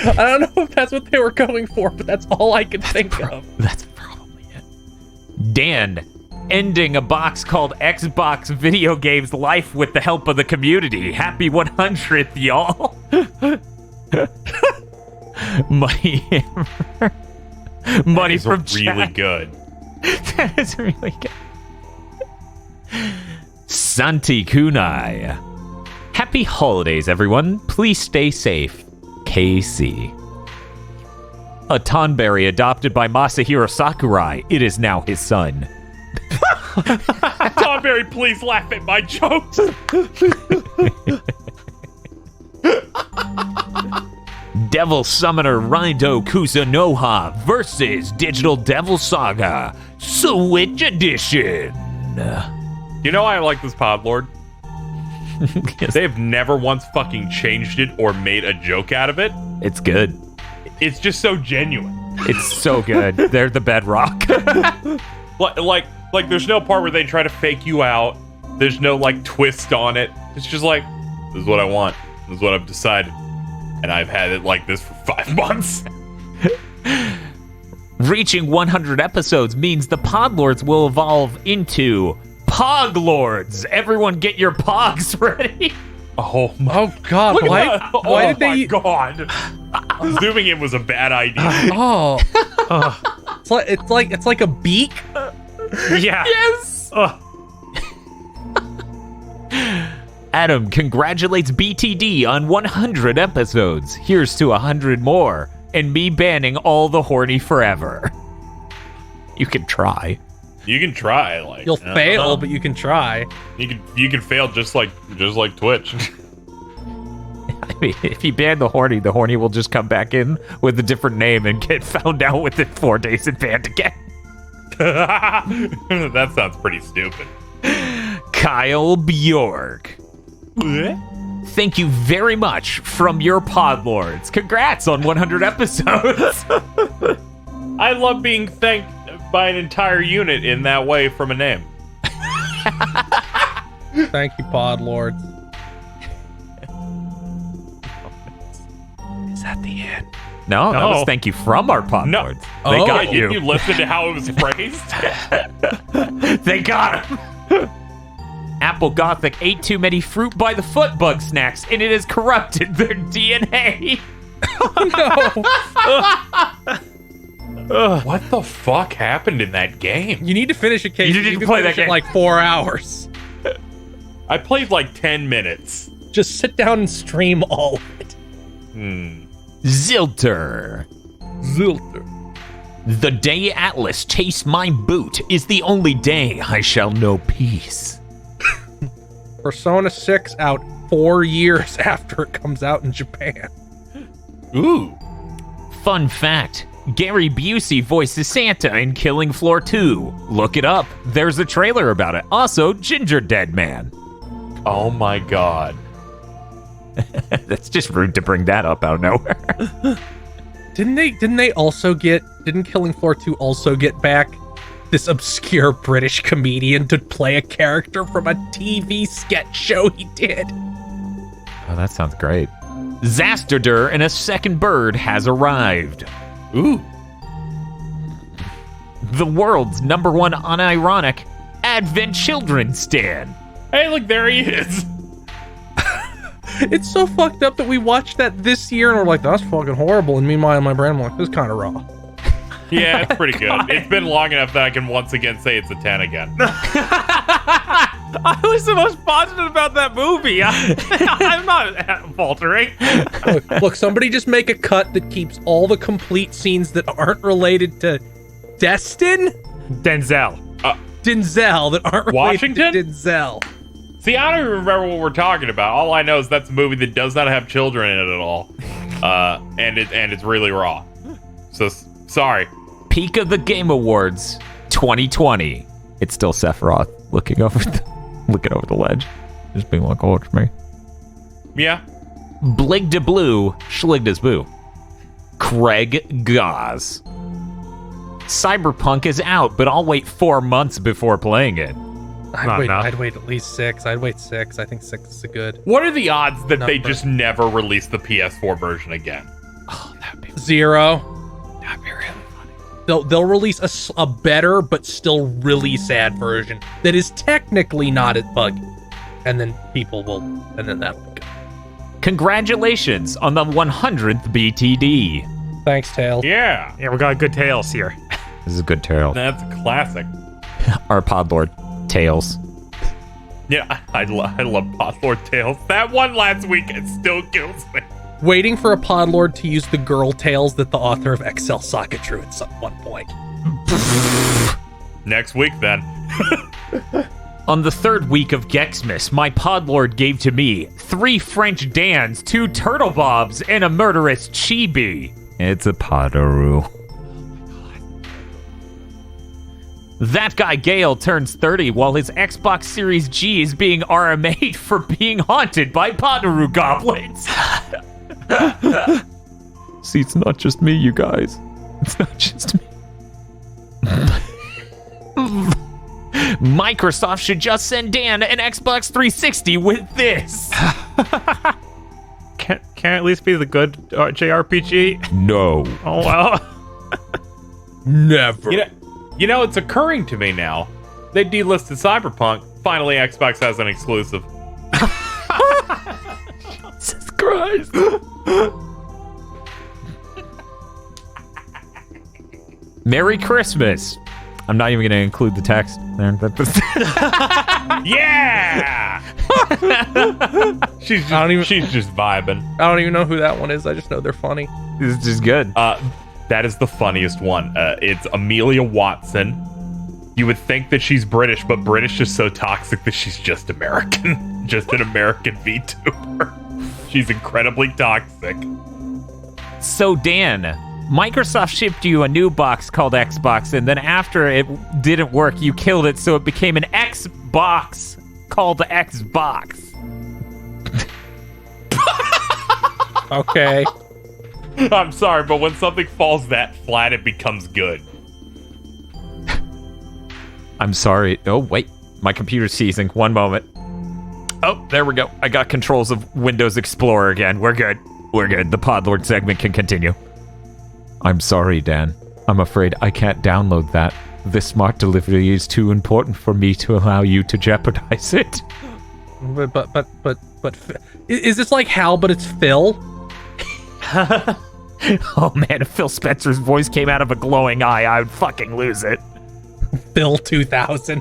I don't know if that's what they were going for, but that's all I could think of. That's probably it. Dan, ending a box called Xbox Video Games Life with the help of the community. Happy 100th, y'all. Money Hammer. Money from really chat. good. That is really good. Santi Kunai. Happy holidays, everyone. Please stay safe. KC. A Tonberry adopted by Masahiro Sakurai. It is now his son. Tonberry, please laugh at my jokes. Devil Summoner Rindo Kusunoha versus Digital Devil Saga Switch Edition. You know why I like this Podlord? They have never once fucking changed it or made a joke out of it. It's good. It's just so genuine. It's so good. They're the bedrock. like there's no part where they try to fake you out. There's no like twist on it. It's just like, this is what I want. This is what I've decided. And I've had it like this for 5 months. Reaching 100 episodes means the Podlords will evolve into Poglords. Everyone get your pogs ready. Oh God! Why did they? God! Zooming in was a bad idea. Oh, it's like a beak. Yeah. Yes. Adam congratulates BTD on 100 episodes. Here's to 100 more, and me banning all the horny forever. You can try. You can try. Like You'll fail, but you can try. You can fail just like Twitch. I mean, if you ban the horny will just come back in with a different name and get found out within 4 days and banned again. That sounds pretty stupid. Kyle Bjork. Thank you very much from your Podlords. Congrats on 100 episodes. I love being thanked by an entire unit in that way from a name. Thank you, Podlords. Is that the end? No, that was thank you from our Podlords. They got you. You listened to how it was phrased? They got him. Apple Gothic ate too many fruit by the foot bug snacks, and it has corrupted their DNA. What the fuck happened in that game? You need to finish it, Casey. You didn't can play finish that it game. like 4 hours. I played like 10 minutes. Just sit down and stream all of it. Zilter. The day Atlas tastes my boot is the only day I shall know peace. Persona 6 out 4 years after it comes out in Japan. Ooh. Fun fact, Gary Busey voices Santa in Killing Floor 2. Look it up. There's a trailer about it. Also, Ginger Dead Man. Oh my god. That's just rude to bring that up out of nowhere. Didn't Killing Floor 2 also get back this obscure British comedian to play a character from a TV sketch show he did? Oh, that sounds great. Zasterder and a second bird has arrived. Ooh. The world's #1 unironic Advent Children stan. Hey, look, there he is. It's so fucked up that we watched that this year and we're like, that's fucking horrible. And meanwhile, in my brain, I'm like, this is kind of raw. Yeah, it's pretty good. It's been long enough that I can once again say it's a 10 again. I was the most positive about that movie. I'm not faltering. Look, somebody just make a cut that keeps all the complete scenes that aren't related to Denzel that aren't related Washington? to Denzel. See, I don't even remember what we're talking about. All I know is that's a movie that does not have children in it at all. And it's really raw. So, sorry. Peak of the Game Awards 2020. It's still Sephiroth looking over the ledge. Just being like, oh, it's me. Yeah. Blig de Blue, Schligda's Boo. Craig Goss. Cyberpunk is out, but I'll wait 4 months before playing it. I'd wait at least 6. I'd wait 6. I think 6 is a good. What are the odds that they Number. just never release the PS4 version again? Oh, that'd be 0. really funny. They'll release a better but still really sad version that is technically not as buggy, and then that'll be good. Congratulations on the 100th BTD. Thanks, Tails. Yeah. Yeah, we got good tales here. This is a good tale. That's a classic. Our Podlord Tales. Yeah, I love Podlord Tales. That one last week, it still kills me. Waiting for a Podlord to use the girl tales that the author of XL Saga drew at some one point. Next week, then. On the 3rd week of Gexmas, my Podlord gave to me 3 French Dans, 2 Turtle Bobs, and a murderous Chibi. It's a Podaroo. That guy Gale turns 30 while his Xbox Series G is being RMA'd for being haunted by Potaru goblins. See, it's not just me, you guys. It's not just me. Microsoft should just send Dan an Xbox 360 with this. Can at least be the good JRPG? No. Oh, well. Never. You know, it's occurring to me now. They delisted Cyberpunk. Finally, Xbox has an exclusive. Jesus Christ. Merry Christmas. I'm not even going to include the text there. Yeah! she's just vibing. I don't even know who that one is. I just know they're funny. This is just good. That is the funniest one. It's Amelia Watson. You would think that she's British, but British is so toxic that she's just American. Just an American VTuber. She's incredibly toxic. So, Dan, Microsoft shipped you a new box called Xbox, and then after it didn't work, you killed it, so it became an Xbox called Xbox. Okay. I'm sorry, but when something falls that flat, it becomes good. I'm sorry. Oh, wait. My computer's seizing. One moment. Oh, there we go. I got controls of Windows Explorer again. We're good. We're good. The Podlord segment can continue. I'm sorry, Dan. I'm afraid I can't download that. This smart delivery is too important for me to allow you to jeopardize it. But is this like Hal, but it's Phil? Oh man, if Phil Spencer's voice came out of a glowing eye, I would fucking lose it. Phil 2000.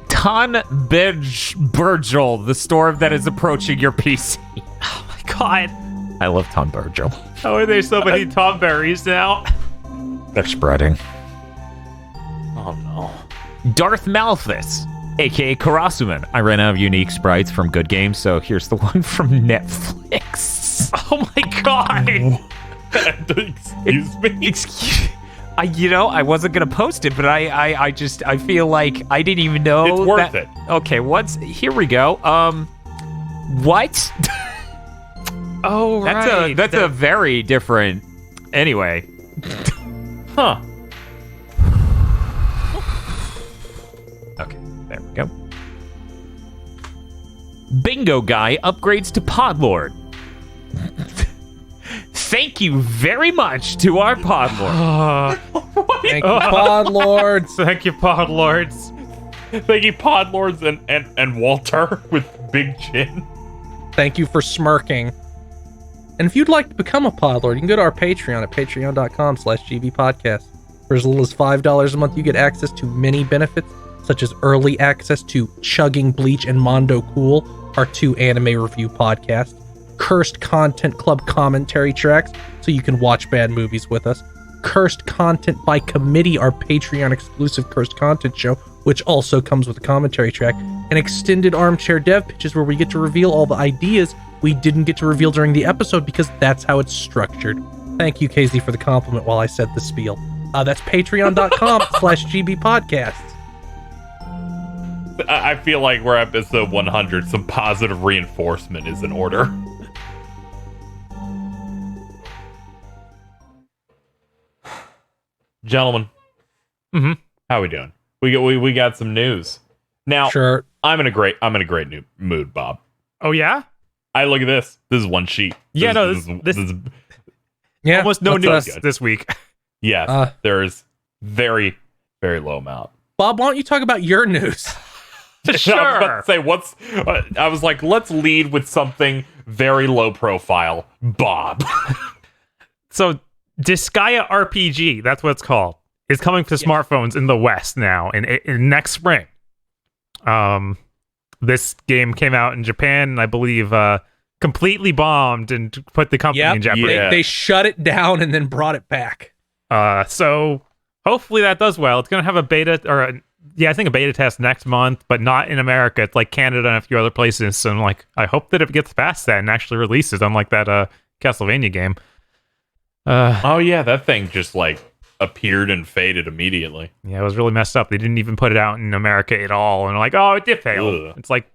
Ton Burgel, the store that is approaching your PC. Oh my god. I love Ton Burgel. How are there so many Tom Berries now? They're spreading. Oh no. Darth Malthus, aka Karasuman. I ran out of unique sprites from Good Games, so here's the one from Netflix. Oh my god. Excuse me? I wasn't gonna post it, but I feel like I didn't even know. It's worth it. Okay, here we go. What? Oh, right. That's a very different. Anyway. Huh. Okay, there we go. Bingo Guy upgrades to Podlord. Thank you very much to our Podlord. Thank you, Podlords. Thank you, Podlords. Thank you, Podlords and Walter with big chin. Thank you for smirking. And if you'd like to become a Podlord, you can go to our Patreon at patreon.com/gbpodcast. For as little as $5 a month, you get access to many benefits, such as early access to Chugging Bleach and Mondo Cool, our 2 anime review podcasts, Cursed Content Club commentary tracks, so you can watch bad movies with us, Cursed Content by Committee, our Patreon exclusive Cursed Content show, which also comes with a commentary track, and extended armchair dev pitches where we get to reveal all the ideas we didn't get to reveal during the episode because that's how it's structured. Thank you, KZ, for the compliment while I said the spiel. That's patreon.com/gbpodcasts. I feel like we're episode 100. Some positive reinforcement is in order. Gentlemen, how we doing? We got some news. Now, Sure. I'm in a great mood, Bob. Oh, yeah? I look at this. This is one sheet. Yeah, this is Yeah, almost no what's news up? this week. yes, there is very, very low amount. Bob, why don't you talk about your news? Sure. I was about to say, I was like, let's lead with something very low profile. Bob. So, Disgaea Rpg, that's what it's called, is coming to smartphones in the West now, in next spring. This game came out in Japan, and I believe completely bombed and put the company in jeopardy. Yeah. They shut it down and then brought it back. So hopefully that does well. It's going to have a beta, I think a beta test next month, but not in America. It's like Canada and a few other places. So I hope that it gets past that and actually releases, unlike that Castlevania game. Oh yeah, that thing just like appeared and faded immediately. Yeah, it was really messed up. They didn't even put it out in America at all, and like, oh, it did fail. Ugh. It's like,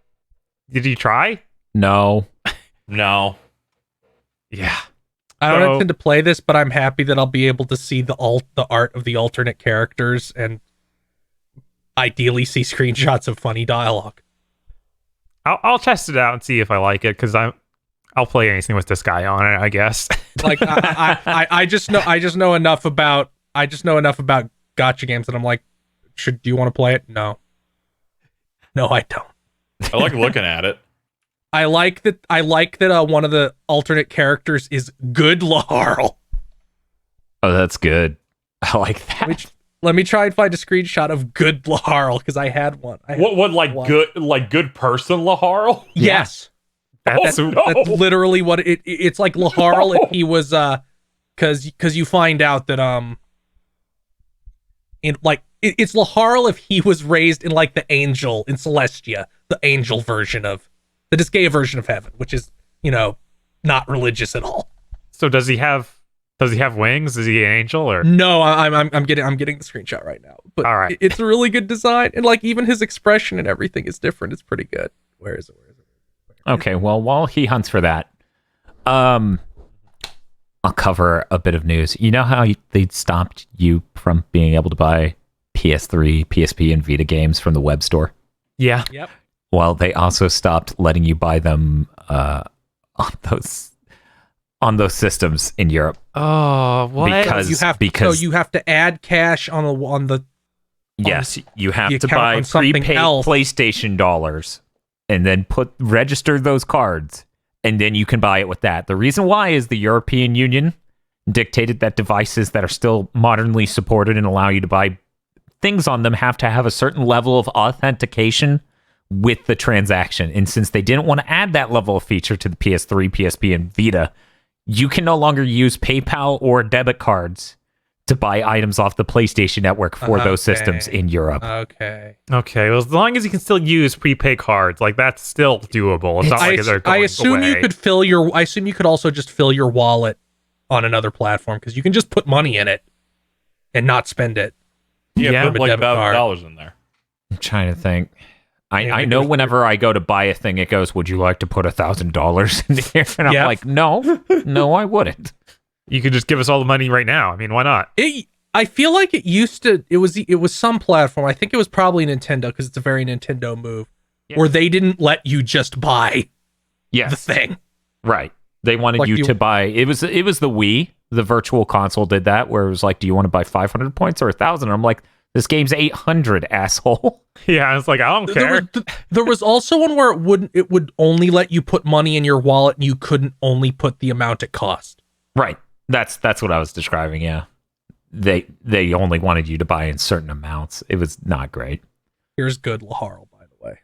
did you try? No. No. Yeah. I don't intend to play this, but I'm happy that I'll be able to see the art of the alternate characters and ideally see screenshots of funny dialogue. I'll test it out and see if I like it, because I'll play anything with this guy on it, I guess. Like I just know enough about gacha games that I'm like, do you want to play it? No, I don't. I like looking at it. I like that one of the alternate characters is good Laharl. Oh, that's good. I like that. Let me try and find a screenshot of good Laharl, because I had one. Good person Laharl? Yes. That's That's literally what it's like. Laharl if he was because you find out that it's Laharl if he was raised in like the angel in Celestia, the angel version of the Disgaea version of heaven, which is, not religious at all. So does he have wings? Is he an angel or No, I'm getting the screenshot right now. But all right. It's a really good design, and like even his expression and everything is different. It's pretty good. Where is it? Okay, well, while he hunts for that, I'll cover a bit of news. You know how they stopped you from being able to buy PS3, PSP, and Vita games from the web store? Yeah. Yep. Well, they also stopped letting you buy them on those systems in Europe. Oh, what? Because you have to add cash on the yes, you have to account buy on something prepaid else. PlayStation dollars and then register those cards, and then you can buy it with that. The reason why is the European Union dictated that devices that are still modernly supported and allow you to buy things on them have to have a certain level of authentication with the transaction. And since they didn't want to add that level of feature to the PS3, PSP, and Vita, you can no longer use PayPal or debit cards to buy items off the PlayStation Network for those systems in Europe. Okay. Okay, well, as long as you can still use prepaid cards, like that's still doable. It's not like they're going I assume away. you could I assume you could also just fill your wallet on another platform, because you can just put money in it and not spend it. Yeah, put like debit card. $1,000 in there. I'm trying to think. I know whenever I go to buy a thing, it goes, would you like to put $1,000 in here? And I'm like, no, I wouldn't. You could just give us all the money right now. I mean, why not? I feel like it used to. It was some platform. I think it was probably Nintendo, because it's a very Nintendo move, where they didn't let you just buy the thing. Right. They wanted Like you to buy. It was the Wii. The Virtual Console did that, where it was like, do you want to buy 500 points or 1,000? I'm like, this game's 800, asshole. Yeah, I was like, I don't care. There was also one where it would only let you put money in your wallet, and you couldn't only put the amount it cost. Right. That's what I was describing. Yeah. They only wanted you to buy in certain amounts. It was not great. Here's good Laharl, by the way.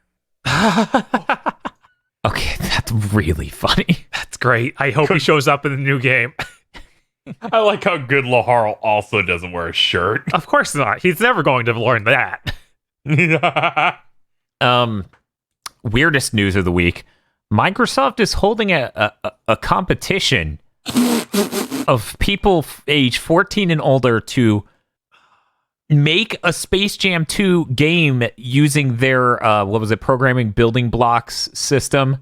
Okay, that's really funny. That's great. I hope he shows up in the new game. I like how good Laharl also doesn't wear a shirt. Of course not. He's never going to learn that. Weirdest news of the week. Microsoft is holding a competition of people age 14 and older to make a Space Jam 2 game using their programming building blocks system.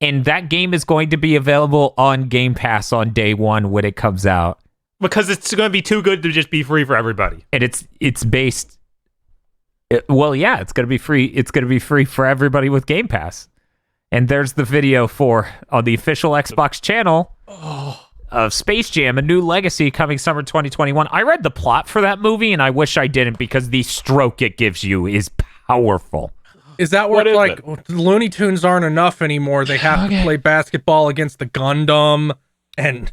And that game is going to be available on Game Pass on day one when it comes out. Because it's going to be too good to just be free for everybody. And it's based. It's going to be free. It's going to be free for everybody with Game Pass. And there's the video on the official Xbox channel of Space Jam: A New Legacy coming summer 2021. I read the plot for that movie, and I wish I didn't, because the stroke it gives you is powerful. Is that where the Looney Tunes aren't enough anymore? They have to play basketball against the Gundam, and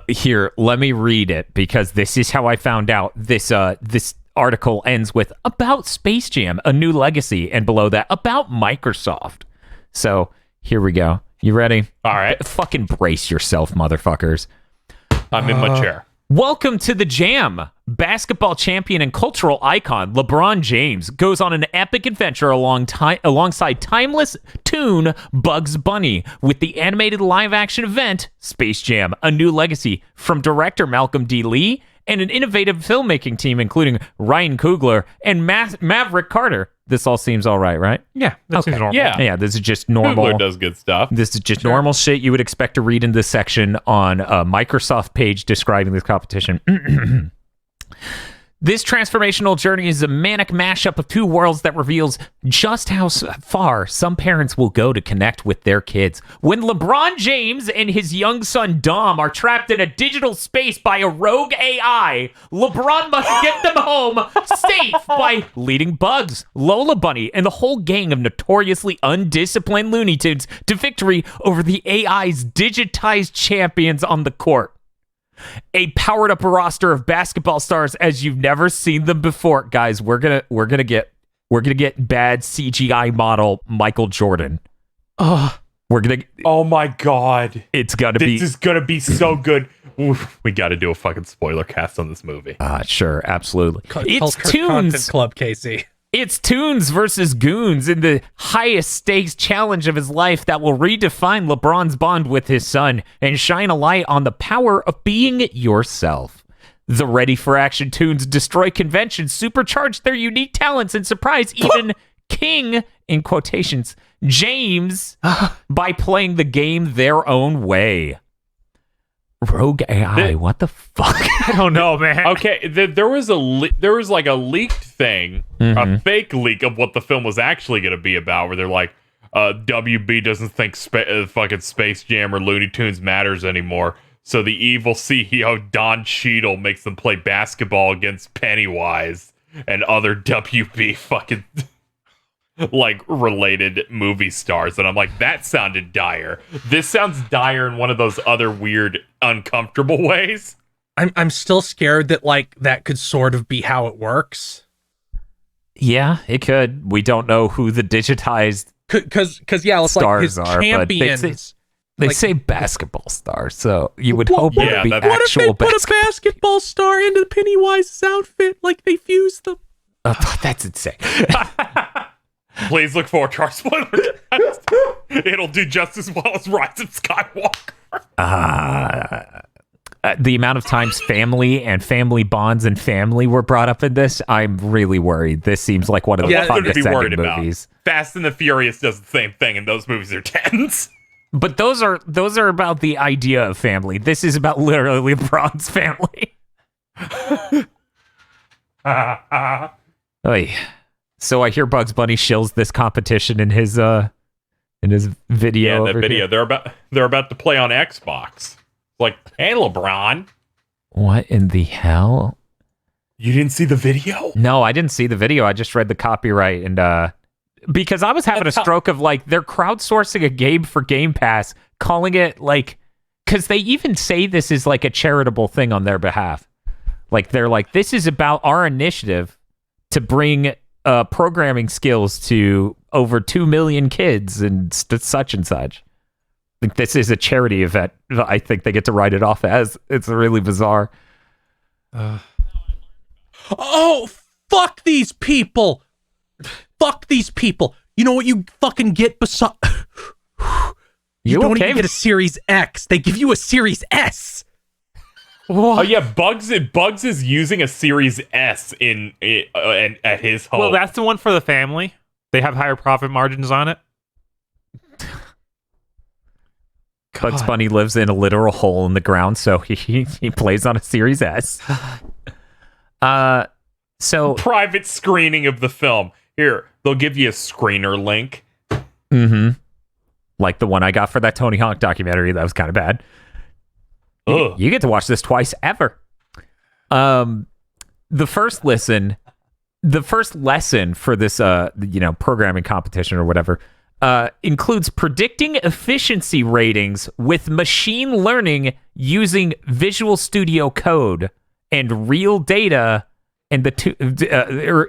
here, let me read it, because this is how I found out. This article ends with about Space Jam: A New Legacy, and below that about Microsoft. So here we go. You ready? All right. Fucking brace yourself, motherfuckers. I'm in my chair. Welcome to the Jam. Basketball champion and cultural icon LeBron James goes on an epic adventure alongside timeless tune Bugs Bunny with the animated live-action event Space Jam: A New Legacy from director Malcolm D. Lee and an innovative filmmaking team including Ryan Coogler and Maverick Carter. This all seems all right? Yeah, that seems normal. Yeah. This is just normal. Coogler does good stuff. This is just normal shit you would expect to read in this section on a Microsoft page describing this competition. This transformational journey is a manic mashup of two worlds that reveals just how far some parents will go to connect with their kids. When LeBron James and his young son Dom are trapped in a digital space by a rogue AI, LeBron must get them home safe by leading Bugs, Lola Bunny, and the whole gang of notoriously undisciplined Looney Tunes to victory over the AI's digitized champions on the court. A powered up roster of basketball stars as you've never seen them before, guys. We're gonna get bad CGI model Michael Jordan. Oh my god, it's gonna this is gonna be so good. Oof, we got to do a fucking spoiler cast on this movie. Sure, absolutely. It's Content Club, Casey. It's Toons versus Goons in the highest stakes challenge of his life that will redefine LeBron's bond with his son and shine a light on the power of being yourself. The Ready for Action Toons destroy conventions, supercharge their unique talents, and surprise even King, in quotations, James, by playing the game their own way. Rogue AI, what the fuck? I don't know, man. Okay, there was like a leaked thing, a fake leak of what the film was actually going to be about, where they're like, WB doesn't think fucking Space Jam or Looney Tunes matters anymore, so the evil CEO Don Cheadle makes them play basketball against Pennywise and other WB fucking like related movie stars. And I'm like, that sounded dire. This sounds dire in one of those other weird, uncomfortable ways. I'm still scared that like that could sort of be how it works. Yeah, it could. We don't know who the digitized because yeah, it's like his champions. They say basketball stars, so you would hope it would be what if they put a basketball star into Pennywise's outfit, like they fused them? That's insane. Please look forward to our spoiler cast. It'll do just as well as Rise of Skywalker. The amount of times family and family bonds and family were brought up in this, I'm really worried. This seems like one of the condescending movies. Fast and the Furious does the same thing, and those movies are tense. But those are about the idea of family. This is about literally LeBron's family. Oy. So I hear Bugs Bunny shills this competition in his video. Yeah, the video. They're about to play on Xbox. It's like, hey, LeBron. What in the hell? You didn't see the video? No, I didn't see the video. I just read the copyright and because I was having a stroke of like they're crowdsourcing a game for Game Pass, calling it like, because they even say this is like a charitable thing on their behalf. Like they're like, this is about our initiative to bring programming skills to over 2 million kids and such and such. Like, this is a charity event. I think they get to write it off as. It's really bizarre. Oh, fuck these people. Fuck these people. You know what you fucking get beside... You don't even get a Series X. They give you a Series S. What? Oh yeah, Bugs is using a Series S at his home. Well, that's the one for the family. They have higher profit margins on it. Bugs Bunny lives in a literal hole in the ground, so he plays on a Series S. So private screening of the film. Here, they'll give you a screener link. Mm-hmm. Like the one I got for that Tony Hawk documentary. That was kind of bad. You get to watch this twice ever. The first lesson for this, programming competition or whatever, includes predicting efficiency ratings with machine learning using Visual Studio Code and real data and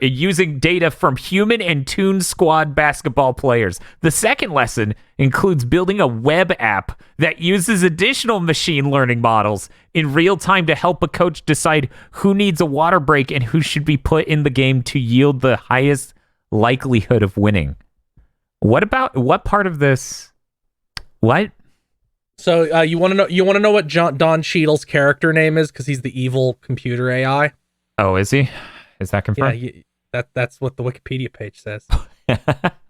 using data from human and Toon Squad basketball players. The second lesson includes building a web app that uses additional machine learning models in real time to help a coach decide who needs a water break and who should be put in the game to yield the highest likelihood of winning. What part of this? What? So you want to know what Don Cheadle's character name is, because he's the evil computer AI. Oh, is he? Is that confirmed? Yeah, that's what the Wikipedia page says.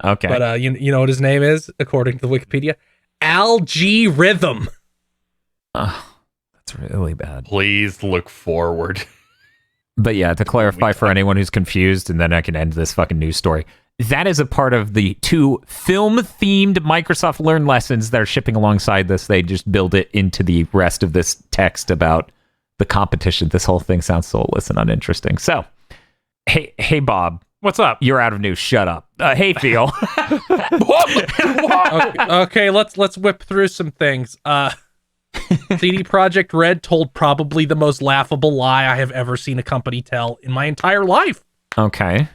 Okay. But you know what his name is, according to the Wikipedia? Algorithm. Oh, that's really bad. Please look forward. But yeah, to clarify for anyone who's confused, and then I can end this fucking news story. That is a part of the 2 film-themed Microsoft Learn lessons that are shipping alongside this. They just build it into the rest of this text about the competition. This whole thing sounds so uninteresting. So, hey, Bob. What's up? You're out of news. Shut up. Hey, Phil. Okay, let's whip through some things. CD Projekt Red told probably the most laughable lie I have ever seen a company tell in my entire life. Okay.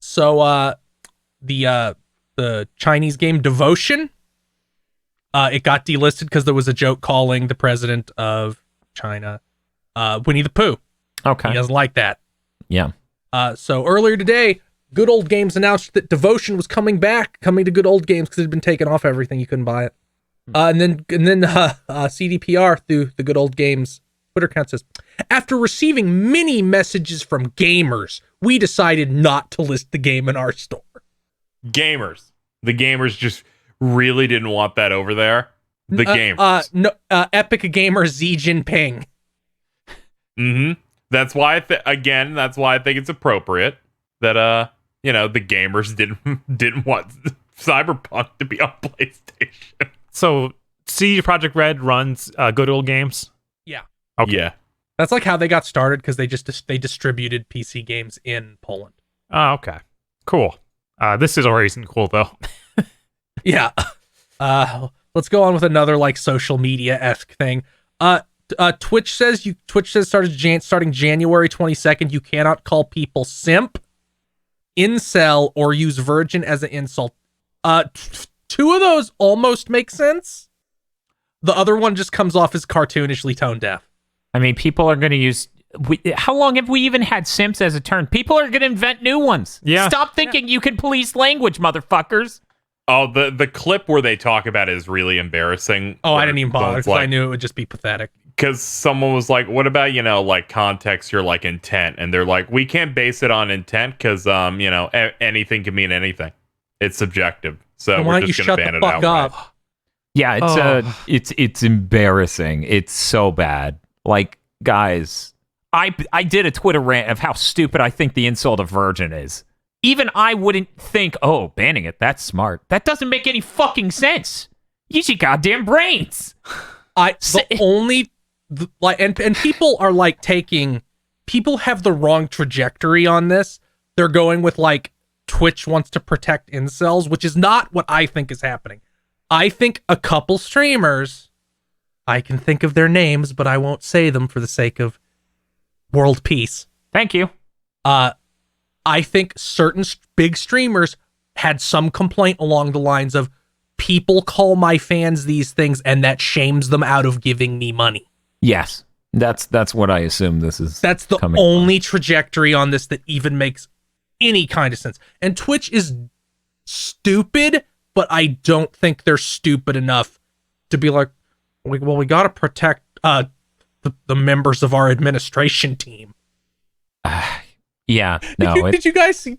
So, the Chinese game Devotion, it got delisted because there was a joke calling the president of China Winnie the Pooh. Okay. He doesn't like that. Yeah. So earlier today, Good Old Games announced that Devotion was coming to Good Old Games because it had been taken off everything. You couldn't buy it. And then CDPR through the Good Old Games Twitter account says, after receiving many messages from gamers, we decided not to list the game in our store. Gamers. The gamers just really didn't want that over there. The gamers. Epic Gamer Xi Jinping. Mm-hmm. That's why that's why I think it's appropriate that the gamers didn't want Cyberpunk to be on PlayStation. So CD Projekt Red runs Good Old Games? Yeah. Okay. Yeah. That's like how they got started, because they distributed PC games in Poland. Oh, okay. Cool. This is already isn't cool though. Yeah. Let's go on with another like social media-esque thing. Twitch says starting January 22nd, you cannot call people simp, incel, or use virgin as an insult. Two of those almost make sense. The other one just comes off as cartoonishly tone deaf. I mean, people are going to use... how long have we even had simps as a term? People are going to invent new ones. Yeah. Stop thinking you can police language, motherfuckers. Oh, the clip where they talk about it is really embarrassing. Oh, I didn't even bother because I like, knew it would just be pathetic. Because someone was like, what about, like context or like intent? And they're like, we can't base it on intent because, anything can mean anything. It's subjective. So why we're don't you just going to shut ban the it fuck outright. up? Yeah, it's embarrassing. It's so bad. Like, guys, I did a Twitter rant of how stupid I think the insult of virgin is. Even I wouldn't think, oh, banning it, that's smart. That doesn't make any fucking sense. Use your goddamn brains. And people are like people have the wrong trajectory on this. They're going with like Twitch wants to protect incels, which is not what I think is happening. I think a couple streamers, I can think of their names, but I won't say them for the sake of world peace. Thank you. I think certain big streamers had some complaint along the lines of, people call my fans these things and that shames them out of giving me money. Yes, that's what I assume this is. That's the only trajectory on this that even makes any kind of sense. And Twitch is stupid, but I don't think they're stupid enough to be like, well, we got to protect the members of our administration team. Yeah, no. Did you guys see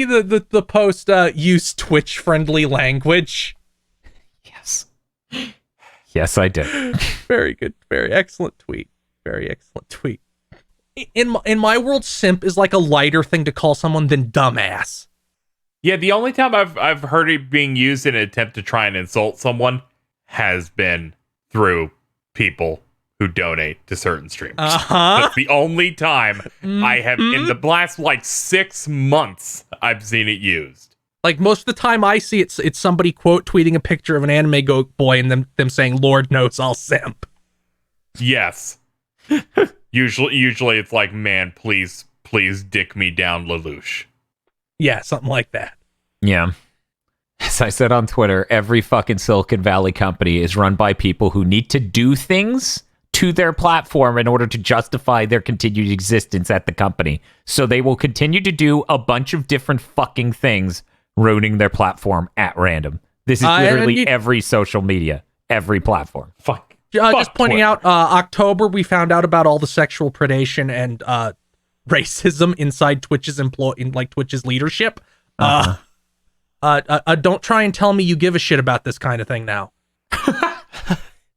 the post? Use Twitch friendly language. Yes, I did. Very good, very excellent tweet. Very excellent tweet. In my world, simp is like a lighter thing to call someone than dumbass. Yeah, the only time I've heard it being used in an attempt to try and insult someone has been through people who donate to certain streamers. That's the only time I have, in the last 6 months, I've seen it used. Like most of the time I see it's somebody quote tweeting a picture of an anime boy and them saying, Lord knows I'll simp. Yes. Usually it's like, man, please please dick me down, Lelouch. Yeah, something like that. Yeah. As I said on Twitter, every fucking Silicon Valley company is run by people who need to do things to their platform in order to justify their continued existence at the company. So they will continue to do a bunch of different fucking things, ruining their platform at random. This is literally every social media, every platform. Fuck. Just pointing out, October, we found out about all the sexual predation and racism inside Twitch's Twitch's leadership. Don't try and tell me you give a shit about this kind of thing now.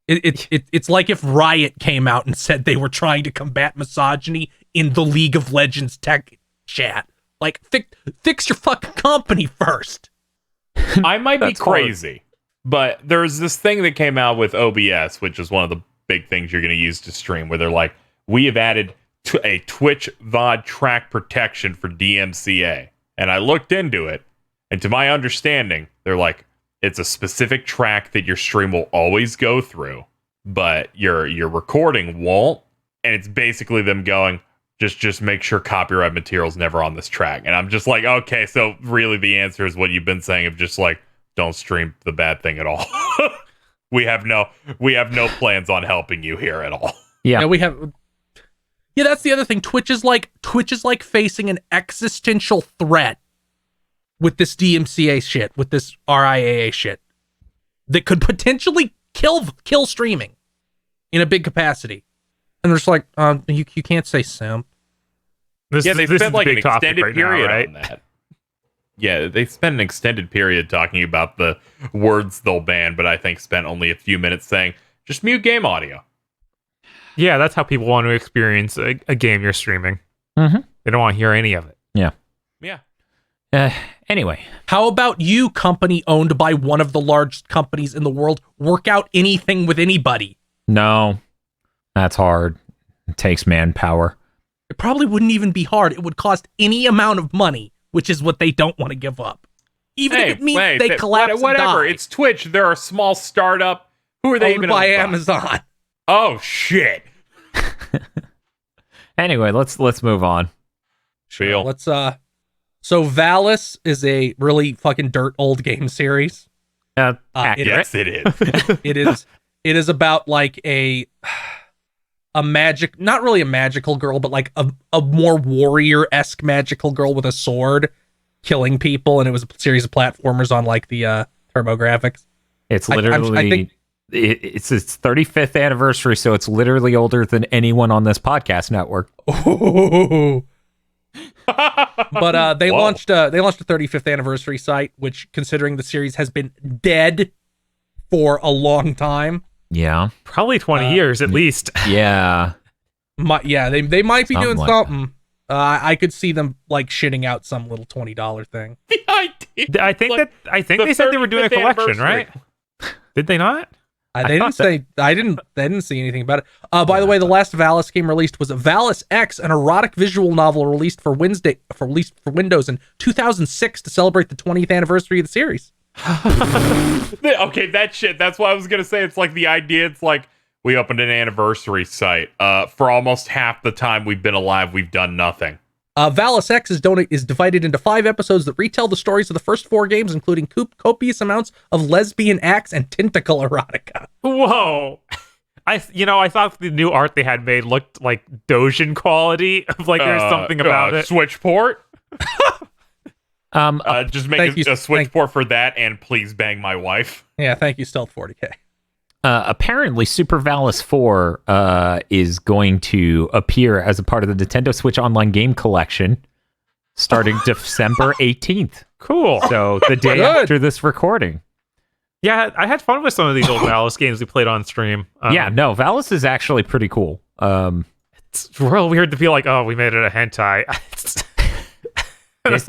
It's like if Riot came out and said they were trying to combat misogyny in the League of Legends tech chat. Like, fix your fucking company first. I might be crazy, but there's this thing that came out with OBS, which is one of the big things you're going to use to stream, where they're like, we have added a Twitch VOD track protection for DMCA. And I looked into it, and to my understanding, they're like, it's a specific track that your stream will always go through, but your recording won't. And it's basically them going, just make sure copyright material's never on this track. And I'm just like, okay, so really the answer is what you've been saying of just like, don't stream the bad thing at all. we have no plans on helping you here at all. Yeah, we have. Yeah, that's the other thing. Twitch is like facing an existential threat with this DMCA shit, with this RIAA shit, that could potentially kill streaming in a big capacity. And they're just like, you can't say simp. They spent like an extended period on that. Yeah, they spent an extended period talking about the words they'll ban, but I think spent only a few minutes saying, just mute game audio. Yeah, that's how people want to experience a game you're streaming. Mm-hmm. They don't want to hear any of it. Yeah. Yeah. Anyway. How about you, company owned by one of the largest companies in the world, work out anything with anybody? No. That's hard. It takes manpower. It probably wouldn't even be hard. It would cost any amount of money, which is what they don't want to give up. Even if it means they collapse whatever. and die. It's Twitch. They're a small startup. Who are they owned even by owned Amazon? Oh, shit. Anyway, let's move on. Sure. Let's So Valis is a really fucking dirt old game series. Yes, it is. It is about like a magic, not really a magical girl, but like a more warrior-esque magical girl with a sword killing people, and it was a series of platformers on like the TurboGrafx. It's literally I think it's its 35th anniversary, so it's literally older than anyone on this podcast network. But they launched a 35th anniversary site, which, considering the series has been dead for a long time, probably 20 years at least. Yeah, they might be something doing like something. I could see them like shitting out some little $20 thing. The idea. I think they said they were doing a collection, right? Did they not? They didn't see anything about it. By the way, the last Valis game released was Valis X, an erotic visual novel released for Windows in 2006 to celebrate the 20th anniversary of the series. Okay, that shit. That's what I was gonna say. It's like the idea. It's like we opened an anniversary site. For almost half the time we've been alive, we've done nothing. Valis X is divided into 5 episodes that retell the stories of the first 4 games, including copious amounts of lesbian acts and tentacle erotica. Whoa. I thought the new art they had made looked like Dojin quality. Of like there's something about it. Switch port. Just make a switch port for that, and please bang my wife. Yeah, thank you, Stealth 40K. Apparently, Super Valis 4 is going to appear as a part of the Nintendo Switch Online Game Collection starting December 18th. Cool. So the day after this recording. Yeah, I had fun with some of these old Valis games we played on stream. Valis is actually pretty cool. It's real weird to feel like, we made it a hentai.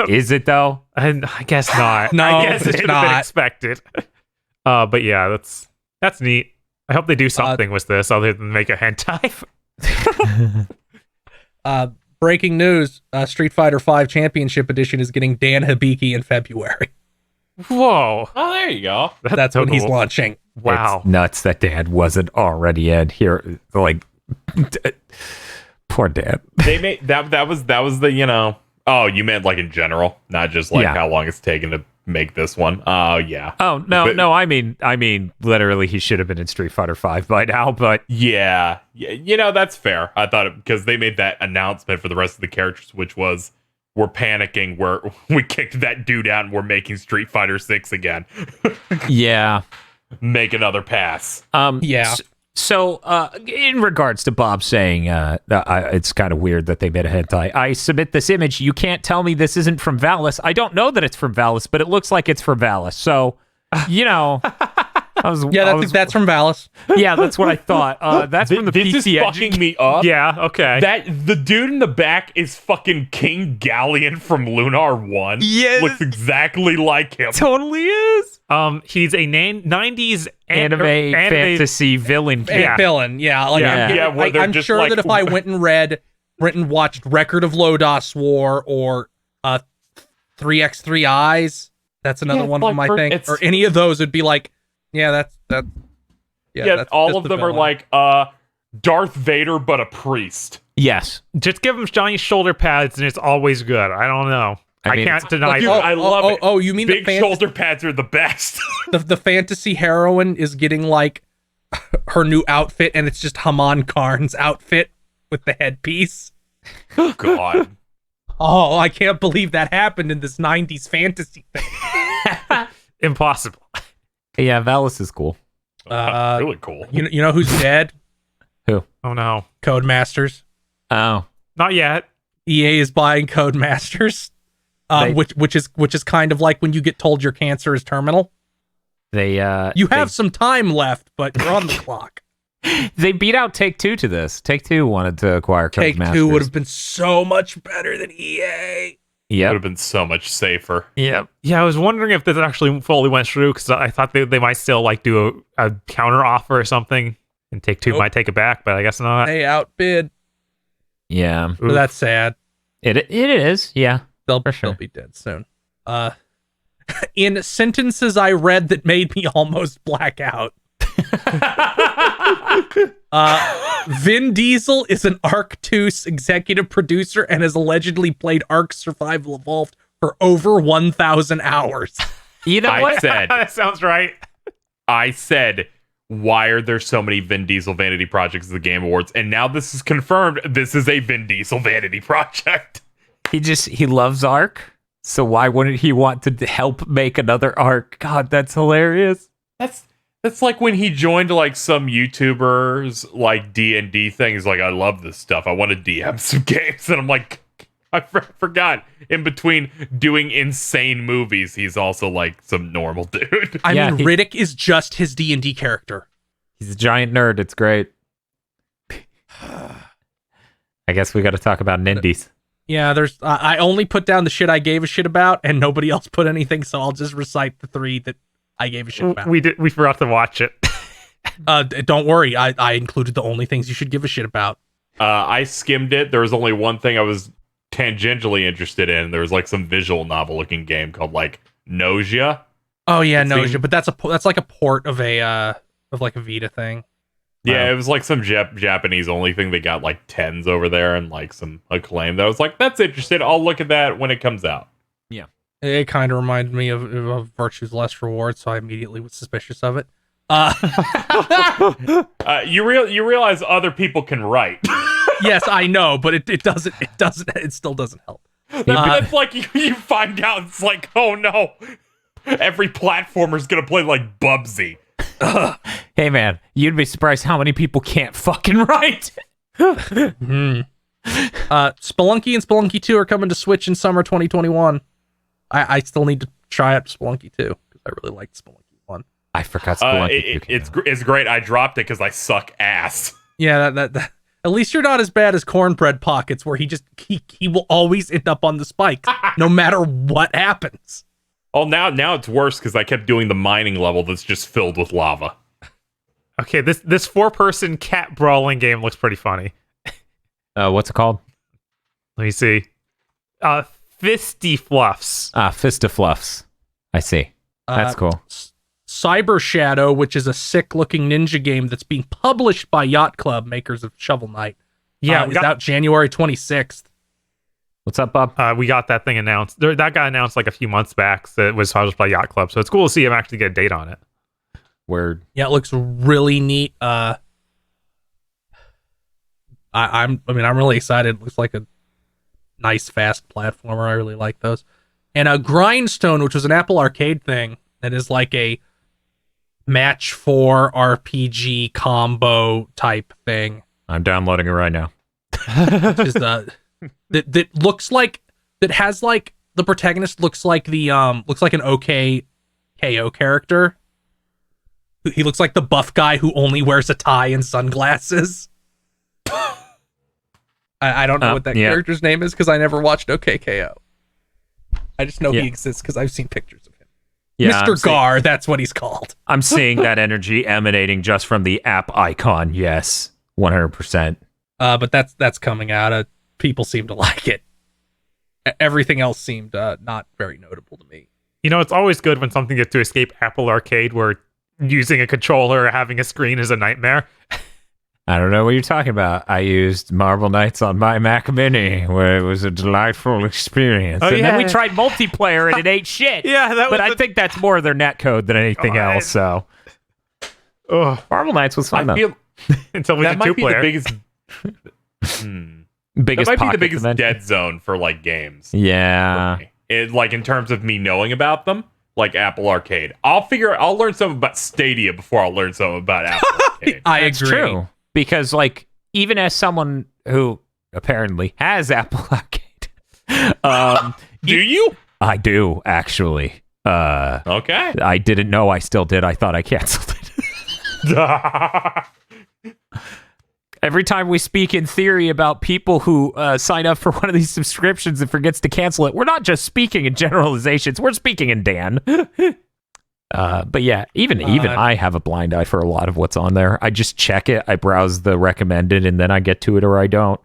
Is it though? And I guess not. No, I guess it's it not. Been expected. But yeah, that's neat. I hope they do something with this other than make a hentai. Breaking news: Street Fighter V Championship Edition is getting Dan Hibiki in February. Whoa! Oh, there you go. That's when he's launching. Wow! It's nuts that Dan wasn't already in here. Like, Poor Dan. They made that was the Oh, you meant like in general, not just like how long it's taken to make this one. Oh yeah. Oh no. I mean, literally, he should have been in Street Fighter V by now. But yeah, that's fair. I thought because they made that announcement for the rest of the characters, which was we're panicking, we kicked that dude out, and we're making Street Fighter 6 again. Yeah. Make another pass. Yeah. So, in regards to Bob saying it's kind of weird that they made a hentai, I submit this image. You can't tell me this isn't from Valis. I don't know that it's from Valis, but it looks like it's from Valis. So, that's from Valis. Yeah, that's what I thought. That's from the PC This is Engine. fucking me up. Yeah, okay. The dude in the back is fucking King Galleon from Lunar 1. Yes. Looks exactly like him. Totally is. He's a 90s Anime fantasy villain. Villain. Yeah. Like, I'm sure like, that if I went and watched Record of Lodos War or 3x3 Eyes, that's another one of them, I think, or any of those would be like, that's all of them are like Darth Vader, but a priest. Yes. Just give him giant shoulder pads and it's always good. I don't know. I can't deny that. I love it. Oh, you mean big shoulder pads are the best. the fantasy heroine is getting like her new outfit, and it's just Haman Karn's outfit with the headpiece. God. Oh, I can't believe that happened in this 90s fantasy thing. Impossible. Yeah, Valis is cool. Really cool. You know who's dead? Who? Oh no. Codemasters. Oh. Not yet. EA is buying Codemasters. Which is kind of like when you get told your cancer is terminal. You have some time left, but you're on the clock. They beat out Take-Two to this. Take-Two wanted to acquire Codemasters. Take-Two would have been so much better than EA. Yeah, would have been so much safer. Yeah. I was wondering if this actually fully went through because I thought they might still like do a counter offer or something, and Take-Two might take it back, but I guess not. They outbid. Yeah, so that's sad. It is. Yeah, they'll be dead soon. In sentences I read that made me almost black out. Vin Diesel is an Ark 2's executive producer and has allegedly played Ark Survival Evolved for over 1,000 hours. You know what? That sounds right. I said, why are there so many Vin Diesel vanity projects at the Game Awards? And now this is confirmed. This is a Vin Diesel vanity project. He loves Ark, so why wouldn't he want to help make another Ark? God, that's hilarious. That's like when he joined like some YouTubers like D&D thing. He's like, I love this stuff. I want to DM some games. And I'm like, I forgot. In between doing insane movies, he's also like some normal dude. I mean, Riddick is just his D&D character. He's a giant nerd. It's great. I guess we got to talk about Nindies. Yeah, there's. I only put down the shit I gave a shit about, and nobody else put anything. So I'll just recite the 3 that I gave a shit about. We forgot to watch it. Don't worry. I included the only things you should give a shit about. I skimmed it. There was only one thing I was tangentially interested in. There was like some visual novel looking game called like Nausea. Oh yeah, Nausea. But that's like a port of a Vita thing. Yeah, it was like some Japanese only thing. They got like 10s over there and like some acclaim. That I was like, that's interesting. I'll look at that when it comes out. Yeah. It kind of reminded me of Virtue's Last Reward, so I immediately was suspicious of it. You realize other people can write. Yes, I know, but it still doesn't help. That's like you find out it's like, oh no, every platformer's gonna play like Bubsy. Hey man, you'd be surprised how many people can't fucking write. Spelunky and Spelunky 2 are coming to Switch in summer 2021. I still need to try out Spelunky 2 because I really liked Spelunky 1. I forgot Spelunky 2. It's great. I dropped it because I suck ass. Yeah, that at least you're not as bad as Cornbread Pockets, where he will always end up on the spikes no matter what happens. Oh, now it's worse because I kept doing the mining level that's just filled with lava. Okay, this 4-person cat brawling game looks pretty funny. What's it called? Let me see. Fisty Fluffs. Fista Fluffs. I see. That's cool. Cyber Shadow, which is a sick-looking ninja game that's being published by Yacht Club, makers of Shovel Knight, Yeah, it's out January 26th. What's up, Bob? we got that thing announced. That got announced like a few months back. So it was published by Yacht Club. So it's cool to see him actually get a date on it. Word. Yeah, it looks really neat. I'm really excited. It looks like a nice, fast platformer. I really like those. And Grindstone, which was an Apple Arcade thing, that is like a match 4 RPG combo type thing. I'm downloading it right now. Which is that looks like, that has like, the protagonist looks like looks like an OK KO character. He looks like the buff guy who only wears a tie and sunglasses. I don't know what that character's name is because I never watched OKKO. I just know he exists because I've seen pictures of him. Yeah, Mr. Gar, that's what he's called. I'm seeing that energy emanating just from the app icon. Yes, 100%. But that's coming out. People seem to like it. Everything else seemed not very notable to me. You know, it's always good when something gets to escape Apple Arcade where using a controller or having a screen is a nightmare. I don't know what you're talking about. I used Marble Knights on my Mac Mini, where it was a delightful experience. Then we tried multiplayer and it ate shit. But I think that's more of their netcode than anything else. So, Marble Knights was fun. Until we did 2-player. Biggest that might be the biggest dead zone for like games. Yeah, like in terms of me knowing about them, like Apple Arcade. I'll learn something about Stadia before I'll learn something about Apple Arcade. I That's agree. True. Because, like, even as someone who apparently has Apple Arcade, do you? I do, actually. Okay. I didn't know I still did. I thought I canceled it. Every time we speak in theory about people who sign up for one of these subscriptions and forgets to cancel it, we're not just speaking in generalizations. We're speaking in Dan. But yeah, even I have a blind eye for a lot of what's on there. I just check it, I browse the recommended, and then I get to it or I don't.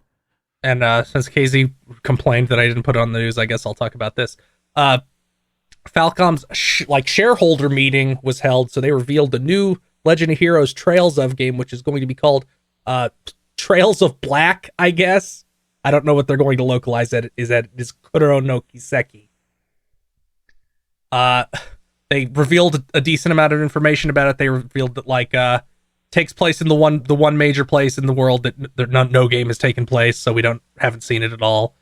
And since Casey complained that I didn't put it on the news, I guess I'll talk about this. Falcom's shareholder meeting was held, so they revealed the new Legend of Heroes Trails of game, which is going to be called Trails of Black, I guess. I don't know what they're going to localize it. Is Kuroro no Kiseki. They revealed a decent amount of information about it. They revealed that takes place in the one major place in the world that no game has taken place, so we haven't seen it at all.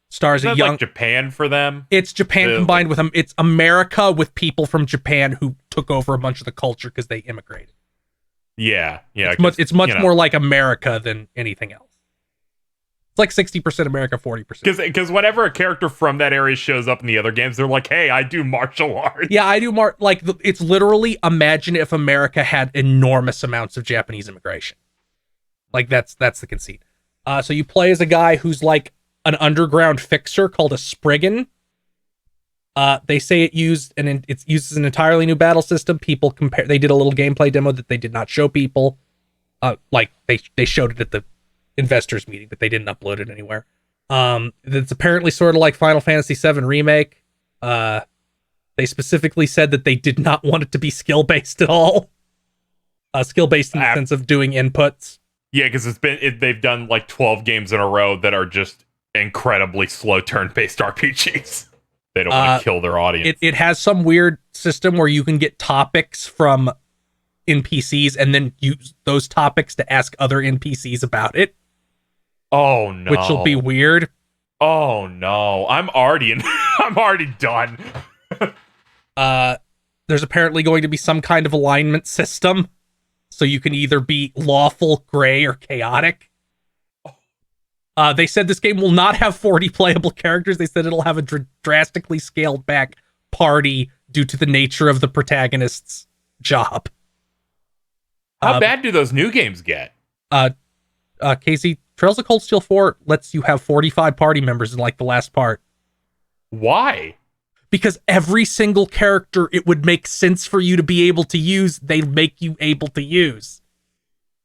Stars a young like Japan for them. It's Japan combined with it's America with people from Japan who took over a bunch of the culture because they immigrated. Yeah. It's much more like America than anything else. It's like 60% America, 40%. Because whenever a character from that area shows up in the other games, they're like, "Hey, I do martial arts." Yeah, I do it's literally imagine if America had enormous amounts of Japanese immigration. Like that's the conceit. So you play as a guy who's like an underground fixer called a Spriggan. They say it uses an entirely new battle system. People they did a little gameplay demo that they did not show people. They showed it at the investors meeting, but they didn't upload it anywhere. It's apparently sort of like Final Fantasy VII Remake. They specifically said that they did not want it to be skill-based at all. Skill-based in the sense of doing inputs. Yeah, because they've done like 12 games in a row that are just incredibly slow turn-based RPGs. They don't want to kill their audience. It has some weird system where you can get topics from NPCs and then use those topics to ask other NPCs about it. Oh no. Which will be weird. Oh no. I'm already done. There's apparently going to be some kind of alignment system. So you can either be lawful, gray, or chaotic. They said this game will not have 40 playable characters. They said it'll have a drastically scaled back party due to the nature of the protagonist's job. How bad do those new games get? Casey, Trails of Cold Steel 4 lets you have 45 party members in like the last part. Why? Because every single character it would make sense for you to be able to use, they make you able to use.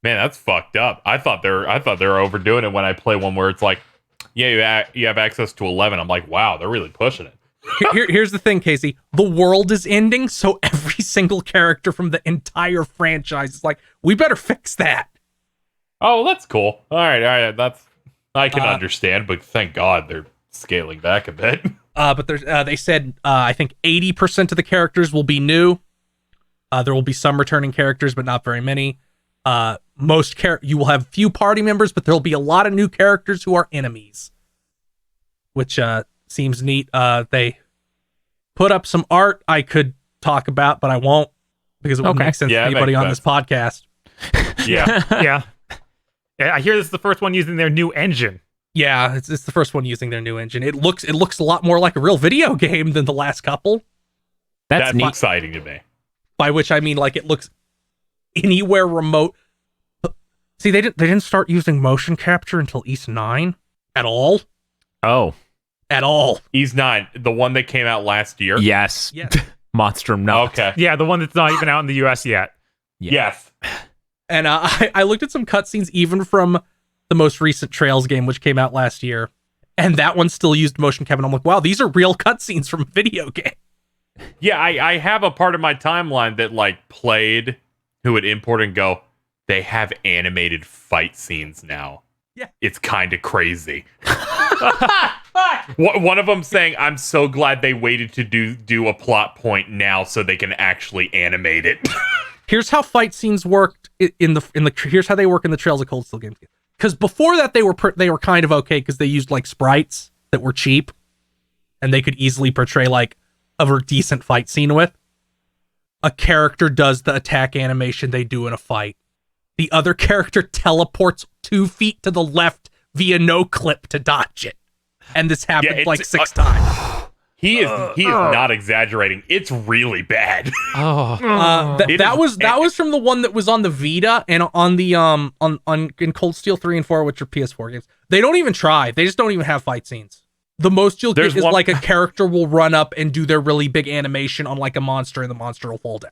Man, that's fucked up. I thought they were overdoing it when I play one where it's like, yeah, you have access to 11. I'm like, wow, they're really pushing it. Here's the thing, Casey. The world is ending, so every single character from the entire franchise is like, we better fix that. Oh, that's cool. All right. That's I can understand, but thank God they're scaling back a bit. But there's they said I think 80% of the characters will be new. There will be some returning characters, but not very many. You will have few party members, but there'll be a lot of new characters who are enemies, which seems neat. They put up some art I could talk about, but I won't because it wouldn't make sense to anybody on this podcast. Yeah. Yeah. I hear this is the first one using their new engine. Yeah, it's the first one using their new engine. It looks a lot more like a real video game than the last couple. That's neat. Exciting to me. By which I mean like it looks anywhere remote. See, they didn't start using motion capture until East 9 at all. Oh. At all. East 9, the one that came out last year. Yes. Monstrum not. Okay. Yeah, the one that's not even out in the US yet. Yeah. Yes. And I looked at some cutscenes even from the most recent Trails game, which came out last year, and that one still used motion capture. I'm like, wow, these are real cutscenes from a video game. Yeah, I have a part of my timeline that like played who would import and go, they have animated fight scenes now. Yeah. It's kind of crazy. One of them saying, I'm so glad they waited to do a plot point now so they can actually animate it. Here's how fight scenes worked here's how they work in the Trails of Cold Steel games. Because before that they were kind of okay because they used like sprites that were cheap and they could easily portray like a decent fight scene with. A character does the attack animation they do in a fight. The other character teleports 2 feet to the left via no clip to dodge it. And this happened like 6 times. He is not exaggerating. It's really bad. That was from the one that was on the Vita and on the in Cold Steel 3 and 4, which are PS4 games. They don't even try. They just don't even have fight scenes. The most you'll get is like a character will run up and do their really big animation on like a monster and the monster will fall down.